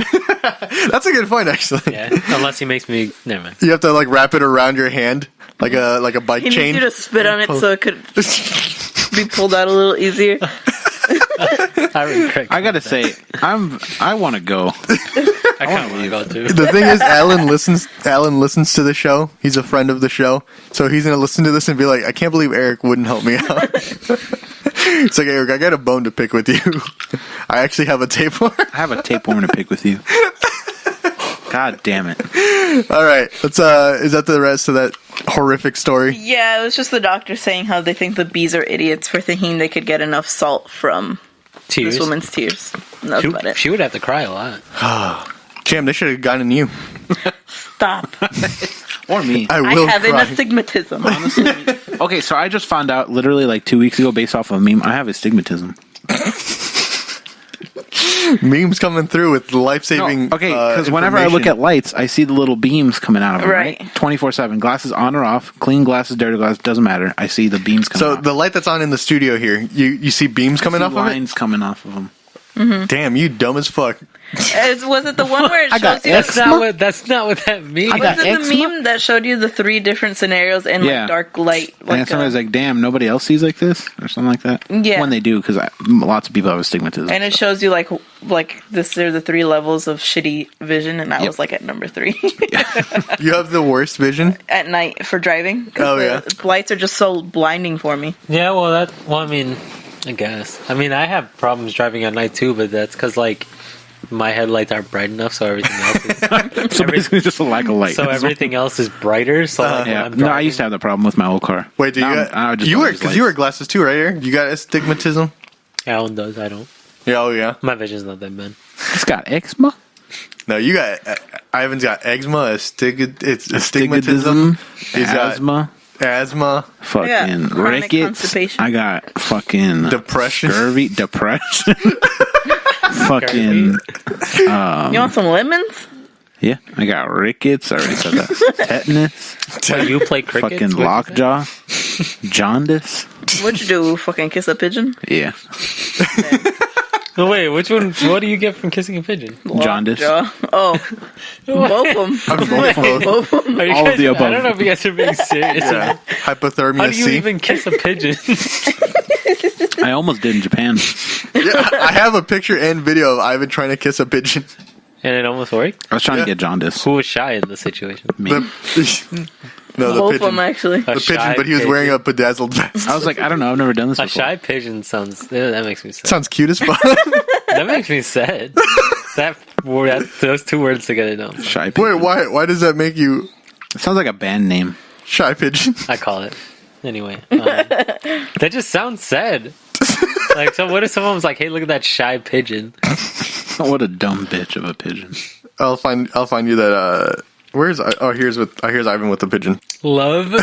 That's a good point, actually. Yeah. Unless he makes me. Never mind. You have to like wrap it around your hand like a bike He needs chain. you to spit on it so it could be pulled out a little easier. I gotta say, I want to go. I kind of want to go too. The thing is, Alan listens to the show. He's a friend of the show, so he's gonna listen to this and be like, "I can't believe Eric wouldn't help me out." It's like, Eric, I got a bone to pick with you. I actually have a tapeworm. I have a tapeworm to pick with you. God damn it! All right, let's. Is that the rest of that horrific story? Yeah, it was just the doctor saying how they think the bees are idiots for thinking they could get enough salt from Tears. this woman's tears. And that's about it. She would have to cry a lot. Jam, they should have gotten you. Stop. Or me. I will have cry. an astigmatism. Okay, so I just found out literally like 2 weeks ago, based off of a meme, I have astigmatism. Memes coming through with life-saving. Okay, because whenever I look at lights, I see the little beams coming out of them. Right. 24/7, glasses on or off, clean glasses, dirty glasses, doesn't matter. I see the beams coming. So off. the light that's on in the studio here, you see beams coming off of it. Lines coming off of them. Mm-hmm. Damn, you dumb as fuck. Was it the one where it shows you? That's not what that means. Was it the meme that showed you the 3 different scenarios in like dark light? Like and somebody's like, "Damn, nobody else sees like this," or something like that. Yeah, when they do, because lots of people have astigmatism. And it shows you like this. There's the 3 levels of shitty vision, and I was like at number 3. You have the worst vision at night for driving. Oh yeah, the lights are just so blinding for me. Yeah, well, I mean, I guess. I mean, I have problems driving at night too, but that's because like my headlights aren't bright enough, so everything else is. So basically, just a lack of light. So everything else is brighter. So like, yeah. No, I used to have that problem with my old car. Wait, you wear glasses too, right? Eric? You got astigmatism? Alan does. I don't. Yeah, oh yeah. My vision's not that bad. It's got eczema. No, you got. Ivan's got eczema, astigmatism, asthma, fucking rickets. I got fucking depression, scurvy, depression. Fucking. You want some lemons? Yeah, I got rickets. I already said that. Tetanus. Wait, you play cricket? Fucking lockjaw. Jaundice. What'd you do? Fucking kiss a pigeon? Yeah. No, wait, which one? What do you get from kissing a pigeon? Jaundice. Oh, both of them. Both of them. All of the above. I don't know if you guys are being serious. Yeah. Hypothermia. How do you even kiss a pigeon? I almost did in Japan. Yeah, I have a picture and video of Ivan trying to kiss a pigeon. And it almost worked? I was trying to get jaundice. Who was shy in the situation? Me. The both pigeon. of them, actually. The pigeon, but he was wearing a bedazzled vest. I was like, I don't know. I've never done this before. A shy pigeon sounds... That makes me sad. Sounds cute as fuck. That makes me sad. Those 2 words together don't sound. Shy pigeon. Wait, why does that make you... It sounds like a band name. Shy pigeon. I call it. Anyway. That just sounds sad. Like, so what if someone was like, hey, look at that shy pigeon? What a dumb bitch of a pigeon. I'll find you that, here's Ivan with the pigeon. Love.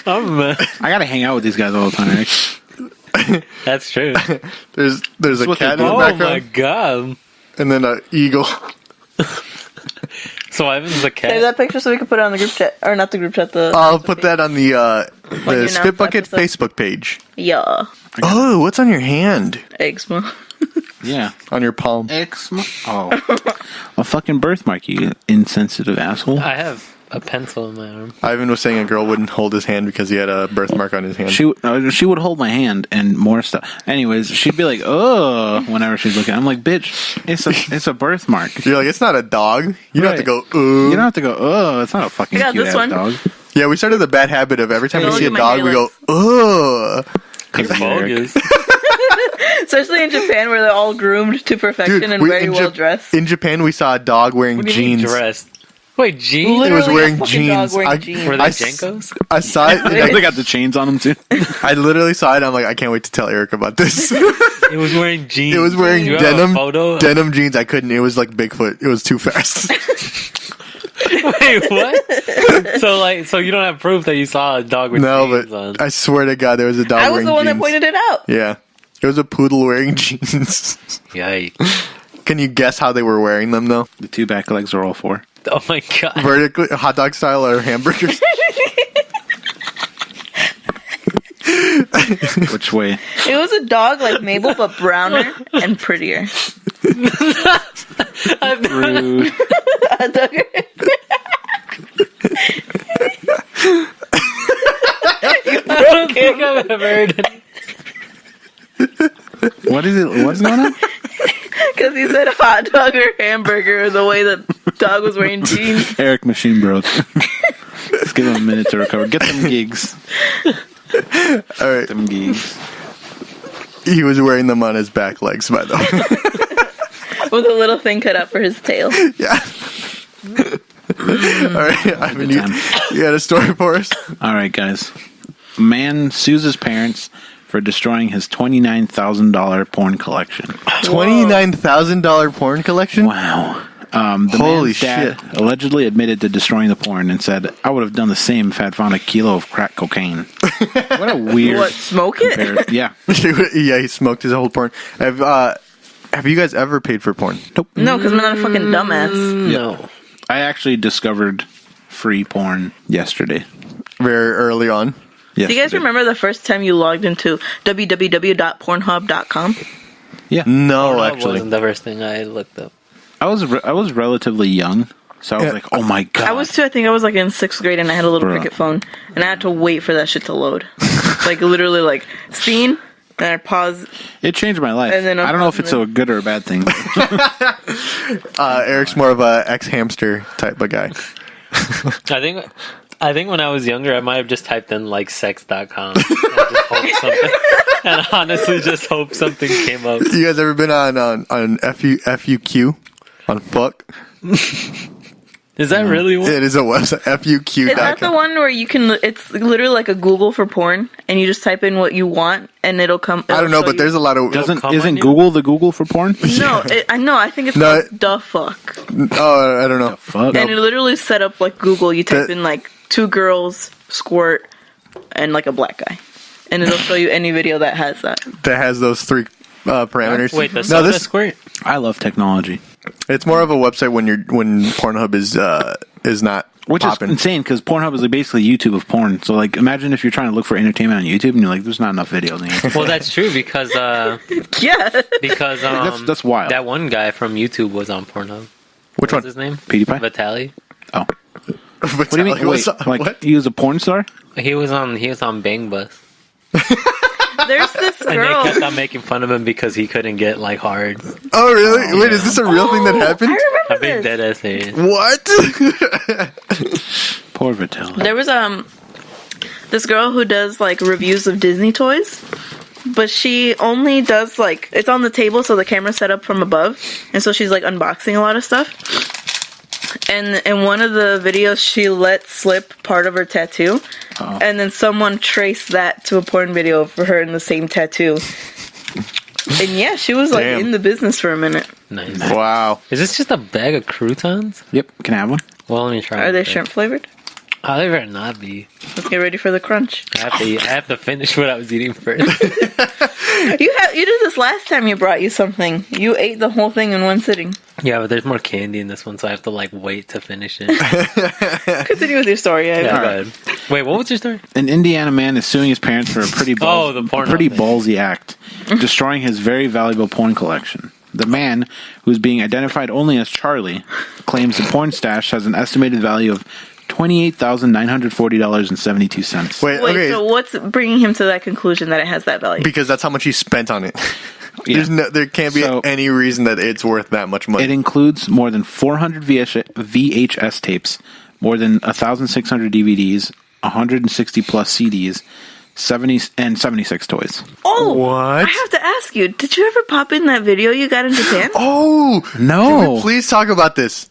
I gotta hang out with these guys all the time, Eric. That's true. There's a cat in the background. Oh my god. And then an eagle. So Ivan's a cat. Save that picture so we can put it on the group chat. Or not the group chat, I'll put that on the Spit Bucket Facebook page. Yeah. Oh, what's on your hand? Eczema. Yeah. On your palm. Eczema? Oh. A fucking birthmark, you insensitive asshole. I have a pencil in my arm. Ivan was saying a girl wouldn't hold his hand because he had a birthmark on his hand. She would hold my hand and more stuff. Anyways, she'd be like, "Oh," whenever she'd look at it. I'm like, "Bitch, it's a birthmark." You're like, it's not a dog. You don't have to go, "Oh." You don't have to go, "Oh." It's not a fucking cute ass dog. Yeah, we started the bad habit of every time we see a dog, we go, "Oh." Because bogus. Especially in Japan, where they're all groomed to perfection and very well dressed. In Japan, we saw a dog wearing jeans. Dressed? Wait, jeans? It was wearing jeans. Were they Jenkos? I saw it. They got the chains on them too. I literally saw it. I'm like, I can't wait to tell Eric about this. It was wearing jeans. It was wearing denim jeans. I couldn't. It was like Bigfoot. It was too fast. Wait, what? So you don't have proof that you saw a dog with jeans on? I swear to God, there was a dog wearing jeans. I was the one that pointed it out. Yeah. It was a poodle wearing jeans. Yikes. Can you guess how they were wearing them, though? The 2 back legs are all 4. Oh, my God. Vertically, hot dog style or hamburgers? Which way? It was a dog like Mabel, but browner and prettier. Rude. A dog. I don't think I've ever heard it. What is it? What's going on? Because he said hot dog or hamburger the way the dog was wearing jeans. Eric machine broke. Let's give him a minute to recover. Get them gigs. All right. Them gigs. He was wearing them on his back legs, by the way. With a little thing cut out for his tail. Yeah. All right. Ivan, you got a story for us? All right, guys. A man sues his parents for destroying his $29,000 porn collection. $29,000 porn collection? Wow. The Holy man's dad shit. allegedly admitted to destroying the porn and said, "I would have done the same if I had found a kilo of crack cocaine." What a weird. What, smoke it? Yeah. Yeah, he smoked his whole porn. Have you guys ever paid for porn? Nope. No, because I'm not a fucking dumbass. No. I actually discovered free porn yesterday. Very early on. Do you guys remember the first time you logged into www.pornhub.com? Yeah. No, That actually. wasn't the first thing I looked up. I was relatively young, so I was like, "Oh my god!" I was too. I think I was like in 6th grade, and I had a little cricket phone, and I had to wait for that shit to load. Like literally, like scene, and I pause. It changed my life. And then I don't know if it's a good or a bad thing. Eric's more of a ex-hamster type of guy. I think when I was younger, I might have just typed in like sex.com and just hoped something. And honestly, just hope something came up. You guys ever been on FUQ? On fuck? Is that really one? It is a website, FUQ.com. Is that the one where you can? It's literally like a Google for porn, and you just type in what you want, and it'll come. I don't know, but there's a lot of... Isn't come on you? Google the Google for porn? No, I know. I think it's No, called the fuck, Oh, I don't know. Fuck. and it literally set up like Google. You type in like 2 girls squirt and like a black guy, and it'll show you any video that has that. That has those 3 parameters. Wait, the no, this squirt? I love technology, it's more of a website when Pornhub is not which popping. is insane because Pornhub is like basically YouTube of porn. So like, imagine if you're trying to look for entertainment on YouTube and you're like, "There's not enough videos." On YouTube. Well, that's true because Yeah, That's wild. that one guy from YouTube was on Pornhub. Which What's one? his name? PewDiePie? Vitaly. Oh, what do you mean? Wait, like what? he was a porn star? He was on Bang Bus. there's this And they girl. kept on making fun of him because he couldn't get like hard. Oh, really? Wait, is this a real thing that happened? I I'm remember being this. dead ass serious. What? Poor Vitaly. There was this girl who does like reviews of Disney toys, but she only does like it's on the table, so the camera's set up from above, and so she's like unboxing a lot of stuff. And in one of the videos, she let slip part of her tattoo, and then someone traced that to a porn video for her in the same tattoo. And yeah, she was like Damn. in the business for a minute. Nice. Wow. Is this just a bag of croutons? Yep. Can I have one? Well, let me try. Are they it. shrimp flavored? How they better not be. Let's get ready for the crunch. I have to finish what I was eating first. You did this last time you brought you something. You ate the whole thing in one sitting. Yeah, but there's more candy in this one, so I have to like wait to finish it. Continue with your story. Yeah, Ivan. go ahead. Wait, what was your story? An Indiana man is suing his parents for a pretty Oh, the Pornhub pretty thing. ballsy act, destroying his very valuable porn collection. The man, who's being identified only as Charlie, claims the porn stash has an estimated value of $28,940.72. Wait, Wait, okay. so what's bringing him to that conclusion that it has that value? Because that's how much he spent on it. Yeah. There can't be So- any reason that it's worth that much money. It includes more than 400 VHS tapes, more than 1,600 DVDs, 160 plus CDs, 76 toys. Oh, What? I have to ask you, did you ever pop in that video you got in Japan? Oh! No. Can we please talk about this?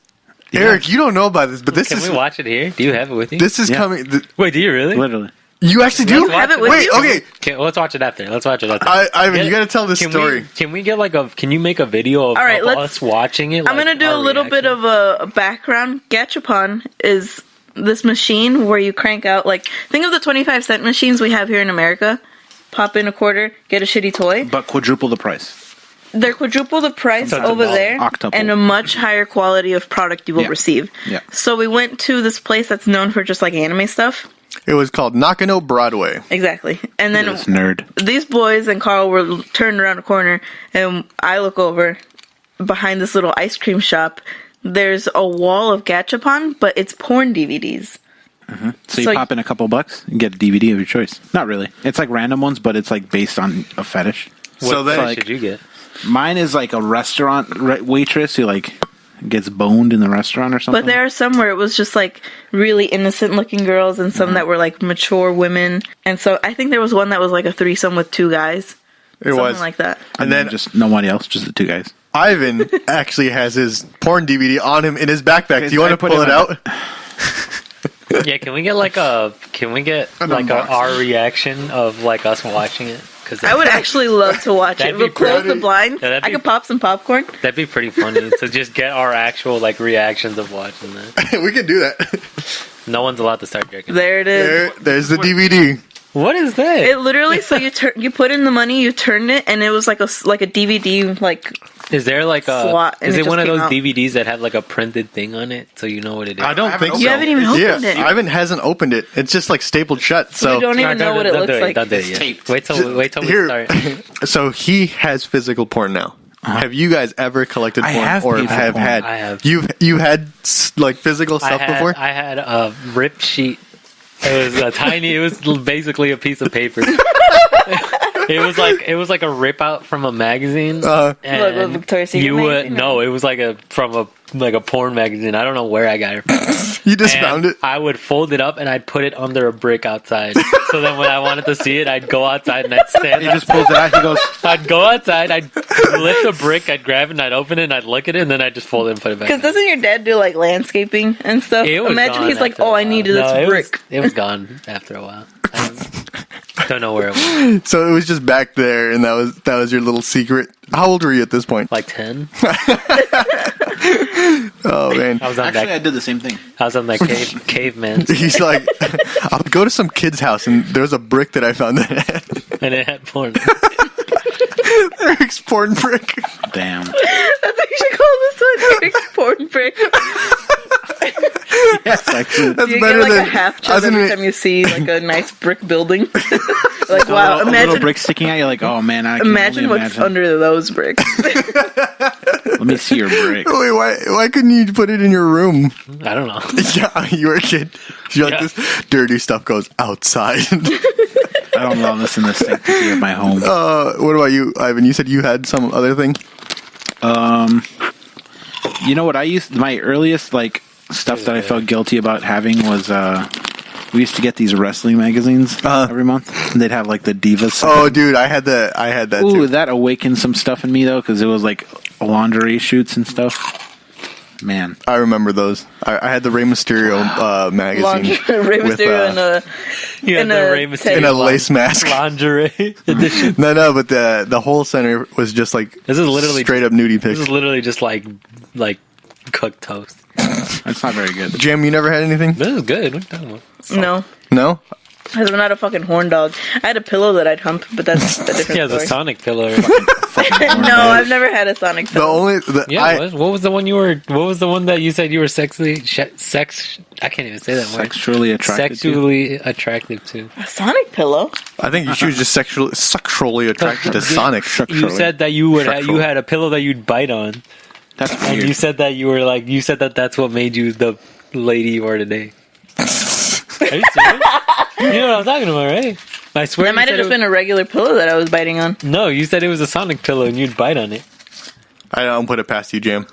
Eric, you don't know about this, but this Can is... we watch it here? Do you have it with you? This is Yeah. coming... Wait, do you really? Literally. You actually do? Have it with Wait, you? okay. Okay, let's watch it after. Ivan, you gotta tell this story. Can we get like can you make a video of, All right, of let's- us watching it? I'm like, going to do our a little bit reaction? of a background. Gachapon is this machine where you crank out, like, think of the 25-cent machines we have here in America. Pop in a quarter, get a shitty toy. But quadruple the price. They're quadruple the price So it's over about there octuple. and a much higher quality of product you will Yeah. receive. Yeah. So we went to this place that's known for just like anime stuff. It was called Nakano Broadway. Exactly. And then This nerd. these boys and Carl were turned around a corner, and I look over behind this little ice cream shop. There's a wall of Gachapon, but it's porn DVDs. So you So- pop in a couple bucks and get a DVD of your choice. Not really. It's like random ones, but it's like based on a fetish. What So then- size should you get? Mine is like a restaurant waitress who like gets boned in the restaurant or something. But there are some where it was just like really innocent looking girls, and some that were like mature women. And so I think there was one that was like a threesome with 2 guys. It Something was. like that. and then just nobody else, just the 2 guys. Ivan actually has his porn DVD on him in his backpack. Do you want to I put pull it it on- out? Yeah, can we get like our reaction of like us watching it? Because I would actually love to watch it. That'd be We'll close pretty- the blinds. Yeah, that'd I be- could pop some popcorn. that'd be pretty funny to just get our actual like reactions of watching that. We can do that. No one's allowed to start jerking. There it is. There's the DVD. What is that? It literally, so you put in the money, you turned it, and it was like a DVD, like. Is there like a slot, is it one of those out. DVDs that have like a printed thing on it so you know what it is? I don't think so. You haven't even opened it. Ivan hasn't opened it. It's just like stapled shut. So You don't even know what it looks like. Don't do it yet. taped. Wait till we start. So he has physical porn now. Have you guys ever collected porn have or paid for have porn. had? I have. You had like physical stuff before? I had a rip sheet. It was a tiny. It was basically a piece of paper. It was like a rip out from a magazine. Like a Victoria's Secret you would magazine? no, it was like a porn magazine. I don't know where I got it from. You just And found it. I would fold it up and I'd put it under a brick outside. So then when I wanted to see it, I'd go outside and I'd stand. He just pulls it out. He goes, I'd go outside, I'd lift a brick, I'd grab it, and I'd open it, and I'd look at it, and then I'd just fold it and put it back. Because doesn't your dad do like landscaping and stuff? It was Imagine gone he's like, after a oh, I while. needed No, this brick. It was gone after a while. I don't know where it was. So it was just back there, and that was your little secret. How old were you at this point? Like 10. Oh man, I was on actually, I that. did the same thing. I was on that caveman, he's like, I would go to some kid's house, and there was a brick that I found that had and it had porn. Eric's porn brick. Damn. That's what you should call this one, Eric's porn brick. Yes, actually. That's Do you better get like than a half I chub was every gonna- time you see like a nice brick building? Like wow, a little imagine brick sticking out. You're like, oh man, I can imagine only what's imagine. under those bricks. Let me see your brick. Wait, why couldn't you put it in your room? I don't know. Yeah, you were a kid. You're like, Yeah. this dirty stuff goes outside. I don't allow this in the sanctity of my home. What about you, Ivan? You said you had some other thing? You know what I used? My earliest like stuff that I felt guilty about having was we used to get these wrestling magazines every month. And they'd have like the Divas. Oh, dude, I had that Ooh, too. that awakened some stuff in me though, because it was like lingerie shoots and stuff. Man, I remember those. I had the Rey Mysterio magazine Rey with, Mysterio in a You had In the a Rey Mysterio in a lace mask. lingerie edition. No, but the whole center was just like This is literally straight up nudie This pics. is literally just like cooked toast. that's not very good. Jim, you never had anything? This is good. What are you talking about? no. No. Because I'm not a fucking horn dog. I had a pillow that I'd hump, but that's a different Yeah, the story. Sonic pillow. No, I've never had a Sonic The pillow. only Yeah, what was the one you were? What was the one that you said you were sex? I can't even say that word. Sexually attracted to. Sexually attractive to. A Sonic pillow? I think she was just sexually attracted to Sonic. You said that you would you had a pillow that you'd bite on, That's and weird. you said that you were like you said that that's what made you the lady you are today. Are you serious? You know what I'm talking about, right? I swear. That might have just been a regular pillow that I was biting on. No, you said it was a Sonic pillow and you'd bite on it. I don't put it past you, Jim.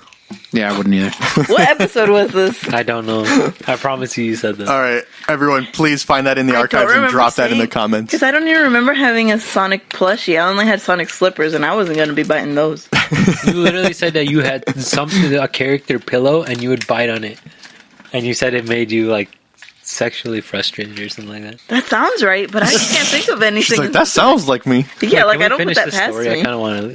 Yeah, I wouldn't either. What episode was this? I don't know. I promise you said that. All right, everyone, please find that in the archives and drop that in the comments. Because I don't even remember having a Sonic plushie. I only had Sonic slippers, and I wasn't going to be biting those. You literally said that you had a character pillow and you would bite on it, and you said it made you like sexually frustrated or something like that. That sounds right, but I can't think of anything. She's like, that sounds like me. Yeah, like Can we I don't put finish that the past story? me.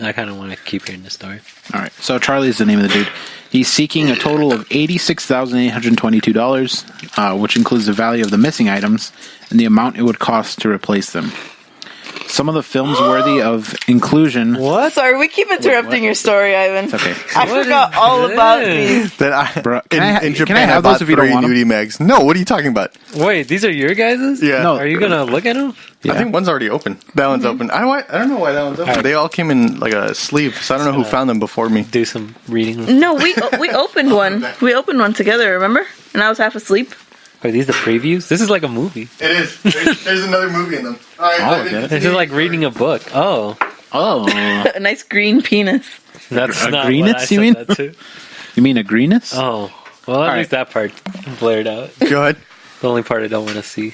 I kind of want to keep hearing the story. All right. So Charlie's the name of the dude. He's seeking a total of $86,822, which includes the value of the missing items and the amount it would cost to replace them. Some of the films worthy of inclusion. What? Sorry, we keep interrupting your story, Ivan. It's okay. I forgot all about these. That I Bro, in, in Japan can I have bought those if you don't 3 want 'em? nudie mags. No, what are you talking about? Wait, these are your guys's? Yeah. No. Are you gonna look at them? I think one's already open. That one's open. I don't know why that one's open. Alright. They all came in like a sleeve, so I don't know who found them before me. Do some reading. No, we opened one. We opened one together, remember? And I was half asleep. Are these the previews? This is like a movie. It is. There's another movie in them. All right, Oh, okay. This is like reading a book. Oh, Oh, A nice green penis. that's A not greenets, what I you said mean? that to. you mean a greenus? Oh, well, at All least that part blared out. Go ahead. The only part I don't want to see.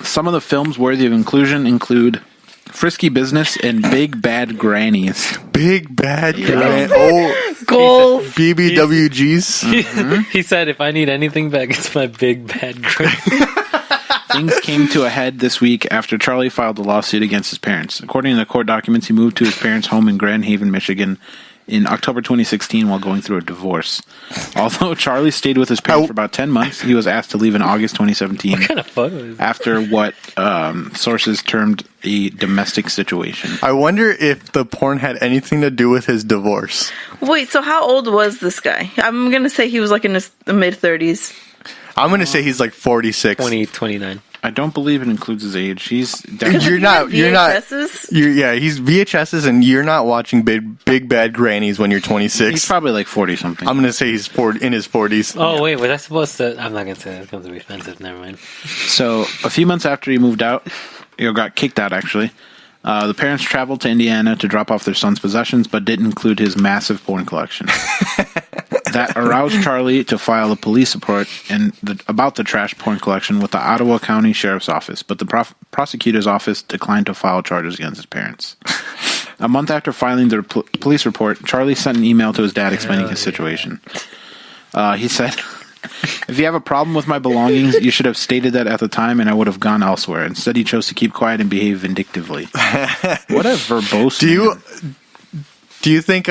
Some of the films worthy of inclusion include Frisky Business and Big Bad Grannies. Big bad grand. Oh, Goals. BBWGs. He said, "If I need anything back, it's my big bad grin." Things came to a head this week after Charlie filed a lawsuit against his parents. According to the court documents, he moved to his parents' home in Grand Haven, Michigan in October 2016 while going through a divorce. Although Charlie stayed with his parents for about 10 months, he was asked to leave in August 2017. What kind of photo is that? After what sources termed a domestic situation. I wonder if the porn had anything to do with his divorce. Wait, so how old was this guy? I'm going to say he was like in his mid-30s. I'm going to say he's like 46. 29. I don't believe it includes his age. He's You're not. VHSs? Yeah, he's VHSs, and you're not watching Big Bad Grannies when you're 26. He's probably like 40 something. I'm gonna say he's in his 40s. Oh wait, was I supposed to? I'm not gonna say that's going to be offensive. Never mind. So a few months after he moved out, he got kicked out actually. The parents traveled to Indiana to drop off their son's possessions, but didn't include his massive porn collection. That aroused Charlie to file a police report about the trash porn collection with the Ottawa County Sheriff's Office, but the prosecutor's office declined to file charges against his parents. A month after filing the police report, Charlie sent an email to his dad explaining his situation. He said, "If you have a problem with my belongings, you should have stated that at the time and I would have gone elsewhere. Instead, he chose to keep quiet and behave vindictively." What a verbose man. Do you think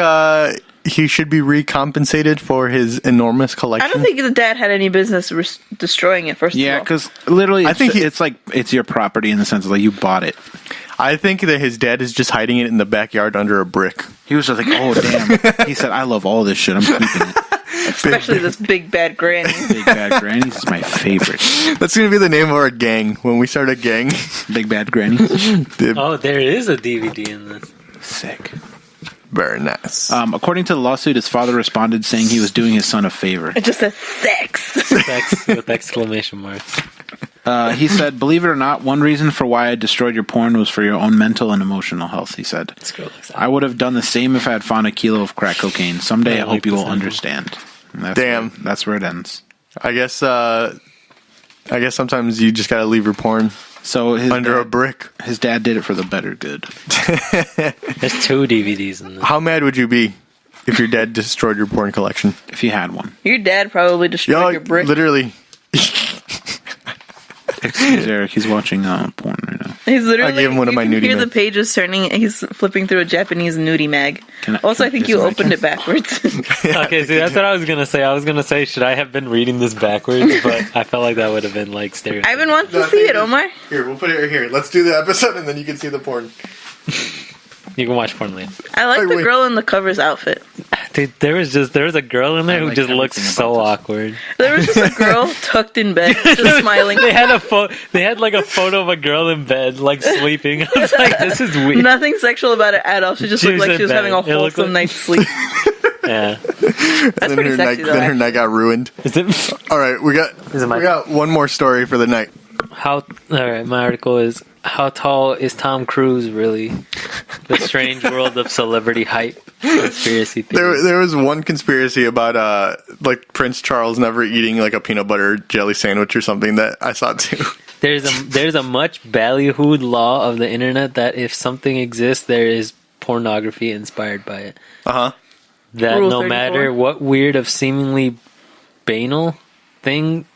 he should be recompensated for his enormous collection? I don't think the dad had any business destroying it, first of all. Yeah, because literally, it's like it's your property in the sense of like you bought it. I think that his dad is just hiding it in the backyard under a brick. He was just like, "Oh damn!" He said, "I love all this shit. I'm keeping it." Especially this Big Bad Granny. Big Bad Grannies is my favorite. That's going to be the name of our gang when we start a gang. Big Bad Grannies. Oh, there is a DVD in this. Sick. Very nice. According to the lawsuit, his father responded saying he was doing his son a favor. It just says sex. Sex with exclamation marks. He said, "Believe it or not, one reason for why I destroyed your porn was for your own mental and emotional health," he said. "I would have done the same if I had found a kilo of crack cocaine. Someday I hope you will understand." That's where it ends. I guess sometimes you just got to leave your porn under a brick. His dad did it for the better good. There's 2 DVDs in this. How mad would you be if your dad destroyed your porn collection? If you had one. Your dad probably destroyed your brick. Literally. Excuse Eric, he's watching porn right now. He's literally. I gave him one of my nudie hear mags. the pages turning. He's flipping through a Japanese nudie mag. I think you opened it backwards. Okay, see, that's what I was gonna say. I was gonna say, should I have been reading this backwards? But I felt like that would have been like stereotypical. Ivan wants to see it, Omar. Here, we'll put it right here. Let's do the episode and then you can see the porn. You can watch porn later. I like the girl in the cover's outfit. Dude, there was a girl in there who just looked so awkward. There was just a girl tucked in bed, just smiling. They had like a photo of a girl in bed, like sleeping. I was like, this is weird. Nothing sexual about it at all. She just looked like she was having a wholesome night's sleep. Yeah. That's pretty sexy, though. Then her night got ruined. Is it? All right, we got one more story for the night. All right, my article is, how tall is Tom Cruise really? The strange world of celebrity height conspiracy theories. There was one conspiracy about like Prince Charles never eating like a peanut butter jelly sandwich or something that I saw too. There's a much ballyhooed law of the internet that if something exists, there is pornography inspired by it. Uh-huh. That Rule no 34. matter what weird of seemingly banal thing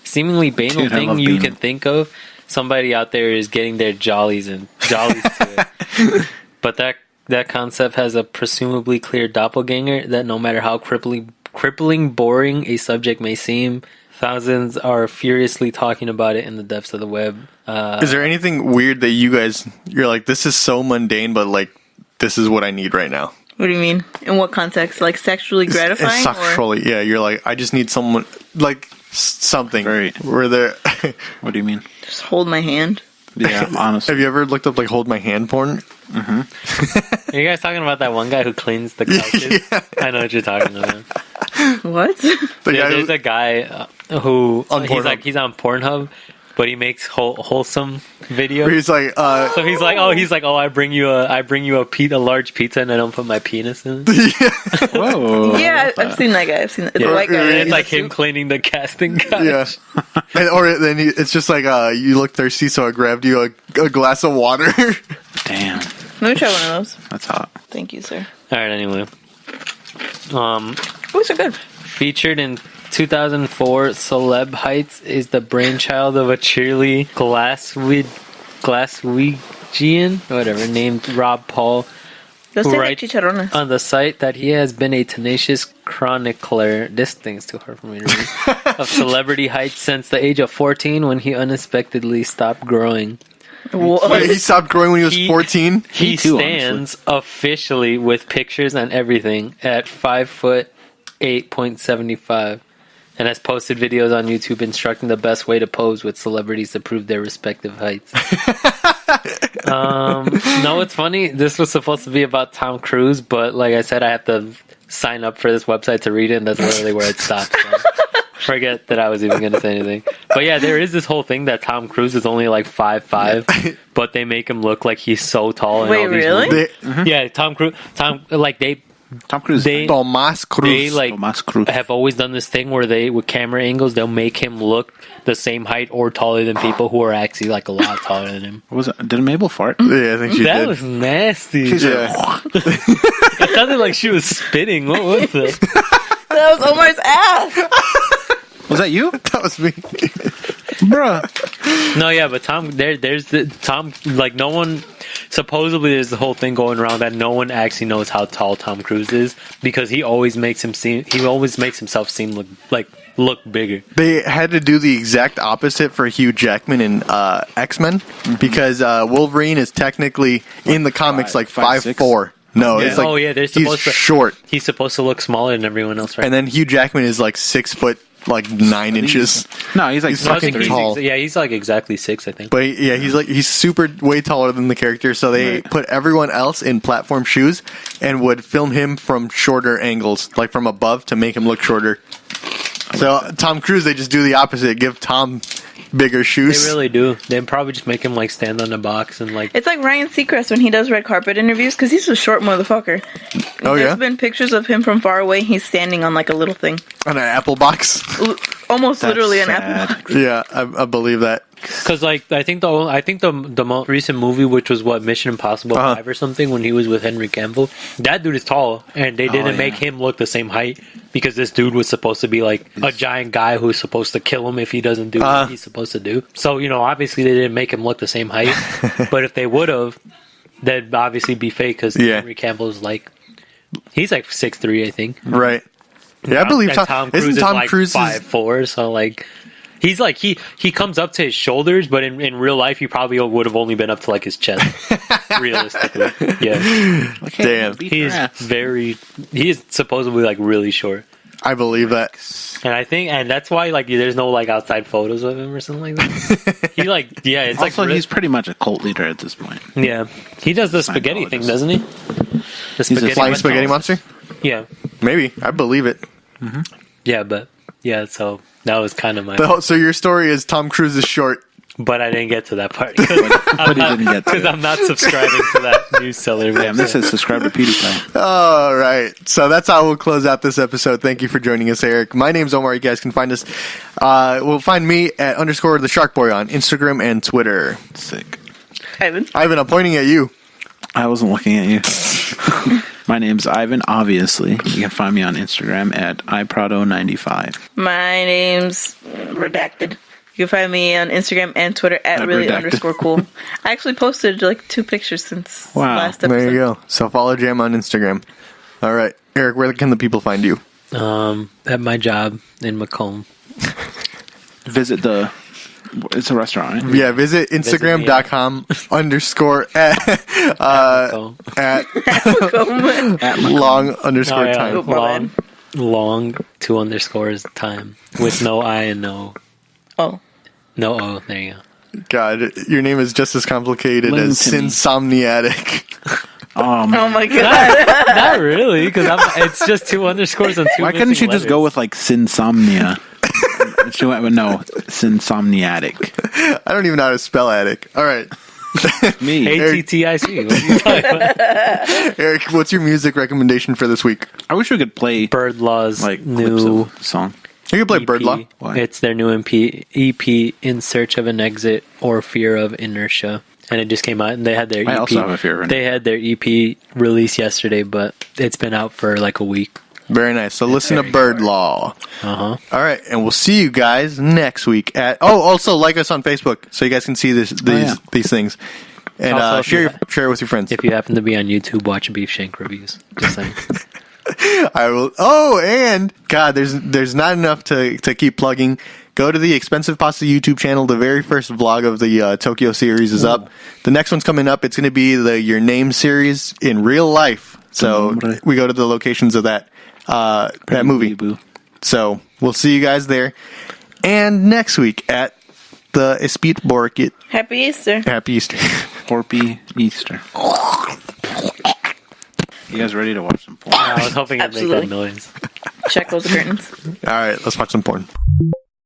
you can think of, somebody out there is getting their jollies to it. But that concept has a presumably clear doppelganger that no matter how crippling boring a subject may seem, thousands are furiously talking about it in the depths of the web. Is there anything weird that you're like, this is so mundane, but like, this is what I need right now? What do you mean? In what context? Like sexually gratifying? Sexually, yeah. You're like, I just need someone, like, something. Where they're... What do you mean? Just hold my hand. Yeah, honestly. Have you ever looked up, like, hold my hand porn? Mm-hmm. Are you guys talking about that one guy who cleans the couches? Yeah. I know what you're talking about. What? There's a guy who he's on Pornhub, but he makes wholesome videos. Where he's like, so he's like, I bring you a large pizza and I don't put my penis in it. Whoa. Yeah, I've seen that guy. It's a white guy. And it's He's like a him soup. cleaning the casting couch. Yeah. Or then it's just like, you look thirsty, so I grabbed you a glass of water. Damn. Let me try one of those. That's hot. Thank you, sir. All right. Anyway, Those are good. featured in 2004, Celeb Heights is the brainchild of a cheerly Glaswegian, whatever, named Rob Paul, Those Who taste like writes chicharrones. on the site that he has been a tenacious chronicler. This thing's too hard for me to read. Of celebrity heights since the age of 14 when he unexpectedly stopped growing. Wait, he stopped growing when he was 14? He too, stands officially with pictures and everything at 5'8.75 and has posted videos on YouTube instructing the best way to pose with celebrities to prove their respective heights. No, it's funny. This was supposed to be about Tom Cruise, but like I said, I have to sign up for this website to read it, and that's literally where it stops. So forget that I was even going to say anything. But yeah, there is this whole thing that Tom Cruise is only like 5'5", but they make him look like he's so tall. Wait, really? They- Yeah, Tom Cruise. Tom Cruise. Tomas Cruz. They like Tomas Cruz. have always done this thing where they, with camera angles, they'll make him look the same height or taller than people who are actually like a lot taller than him. What was it? Did Mabel fart? Yeah, I think she That did. was nasty. Yeah. It sounded like she was spitting. What was it? That was Omar's ass. Was that you? That was me. Bruh. No, yeah, but Tom, there's the Tom. Like no one. Supposedly, there's the whole thing going around that no one actually knows how tall Tom Cruise is because he always makes himself seem look bigger. They had to do the exact opposite for Hugh Jackman in X-Men because Wolverine is technically in the comics like 5'4". No, Yeah. it's like They're he's supposed to short. He's supposed to look smaller than everyone else, right? And then Hugh Jackman is like 6 foot, like 9 inches. No, he's like He's No, I fucking think tall. he's like exactly 6, I think. But yeah, he's super way taller than the character. So they put everyone else in platform shoes and would film him from shorter angles, like from above, to make him look shorter. So Tom Cruise, they just do the opposite. Give Tom bigger They shoes. really do. They probably just make him like stand on the box and like. It's like Ryan Seacrest when he does red carpet interviews because he's a short motherfucker. Oh, There's yeah? been pictures of him from far away. He's standing on like a little thing, On an apple box. almost That's literally an sad. apple box. Yeah, I believe that. Because like I think the most recent movie, which was what Mission Impossible 5 or something, when he was with Henry Cavill, that dude is tall, and they didn't make him look the same height because this dude was supposed to be like a giant guy who's supposed to kill him if he doesn't do what he's supposed to do. So obviously they didn't make him look the same height, but if they would have, that'd obviously be fake because Henry Cavill's like he's like 6'3", I think. Right. Yeah, I believe And Tom. Cruise Isn't is Tom like Cruise 5'4", so like. He's like he comes up to his shoulders, but in real life he probably would have only been up to like his chest. Realistically, yeah. Like, hey, Damn. beat He your is ass. he is supposedly like really short, I believe that. and that's why like there's no like outside photos of him or something like that. He like it's Also, like he's pretty much a cult leader at this point. yeah. He does the spaghetti thing, doesn't he? The spaghetti Flying one? spaghetti monster? Yeah, Maybe. I believe it. yeah, but yeah. So that was kind of my. So your story is Tom Cruise is short. But I didn't get to that part But he didn't get to because it. I'm not subscribing to that news seller. Damn, this says subscribe to PewDiePie. All right. So that's how we'll close out this episode. Thank you for joining us, Eric. My name's Omar. You guys can find us. We'll find me at _ the Shark Boy on Instagram and Twitter. Sick. Ivan. Ivan, I'm pointing at you. I wasn't looking at you. My name's Ivan, obviously. You can find me on Instagram at iPrado95. My name's redacted. You can find me on Instagram and Twitter at really redacted. _cool. I actually posted like 2 pictures since Wow. last episode. There you go. So follow Jam on Instagram. All right. Eric, where can the people find you? At my job in Macomb. Visit it's a restaurant, right? Yeah, visit Instagram.com _ at long _ time. Long 2 underscores time with no I and no Oh. O. There you go. God, your name is just as complicated as Listen to me. Sinsomniatic. Oh my god. Not really, because it's just 2 underscores and 2. Why couldn't missing you just letters. go with like Sinsomnia? She went with no, Sinsomniatic. I don't even know how to spell attic. All right. Me. ATTIC? What are you talking about? Eric, what's your music recommendation for this week? I wish we could play Bird Law's like new clips of the song. You can play EP. Bird Law. Why? It's their new EP, In Search of an Exit or Fear of Inertia. And it just came out, and they had their EP. I also have a Fear of Inertia. They had their EP released yesterday, but it's been out for like a week. Very nice. So listen to Bird Law. Uh-huh. All right, and we'll see you guys next week at. Oh, also like us on Facebook so you guys can see these things. And Also, if share you- it with your friends. If you happen to be on YouTube, watch Beef Shank reviews. Just saying. I will. Oh, and God, there's not enough to keep plugging. Go to the Expensive Pasta YouTube channel. The very first vlog of the Tokyo series is up. The next one's coming up. It's going to be the Your Name series in real life. So we go to the locations of that movie. So we'll see you guys there. And next week at the Espit Borkit. Happy Easter. Happy Easter. Happy Easter. You guys ready to watch some porn? I was hoping I'd make that Absolutely. noise. Check those curtains. All right, let's watch some porn.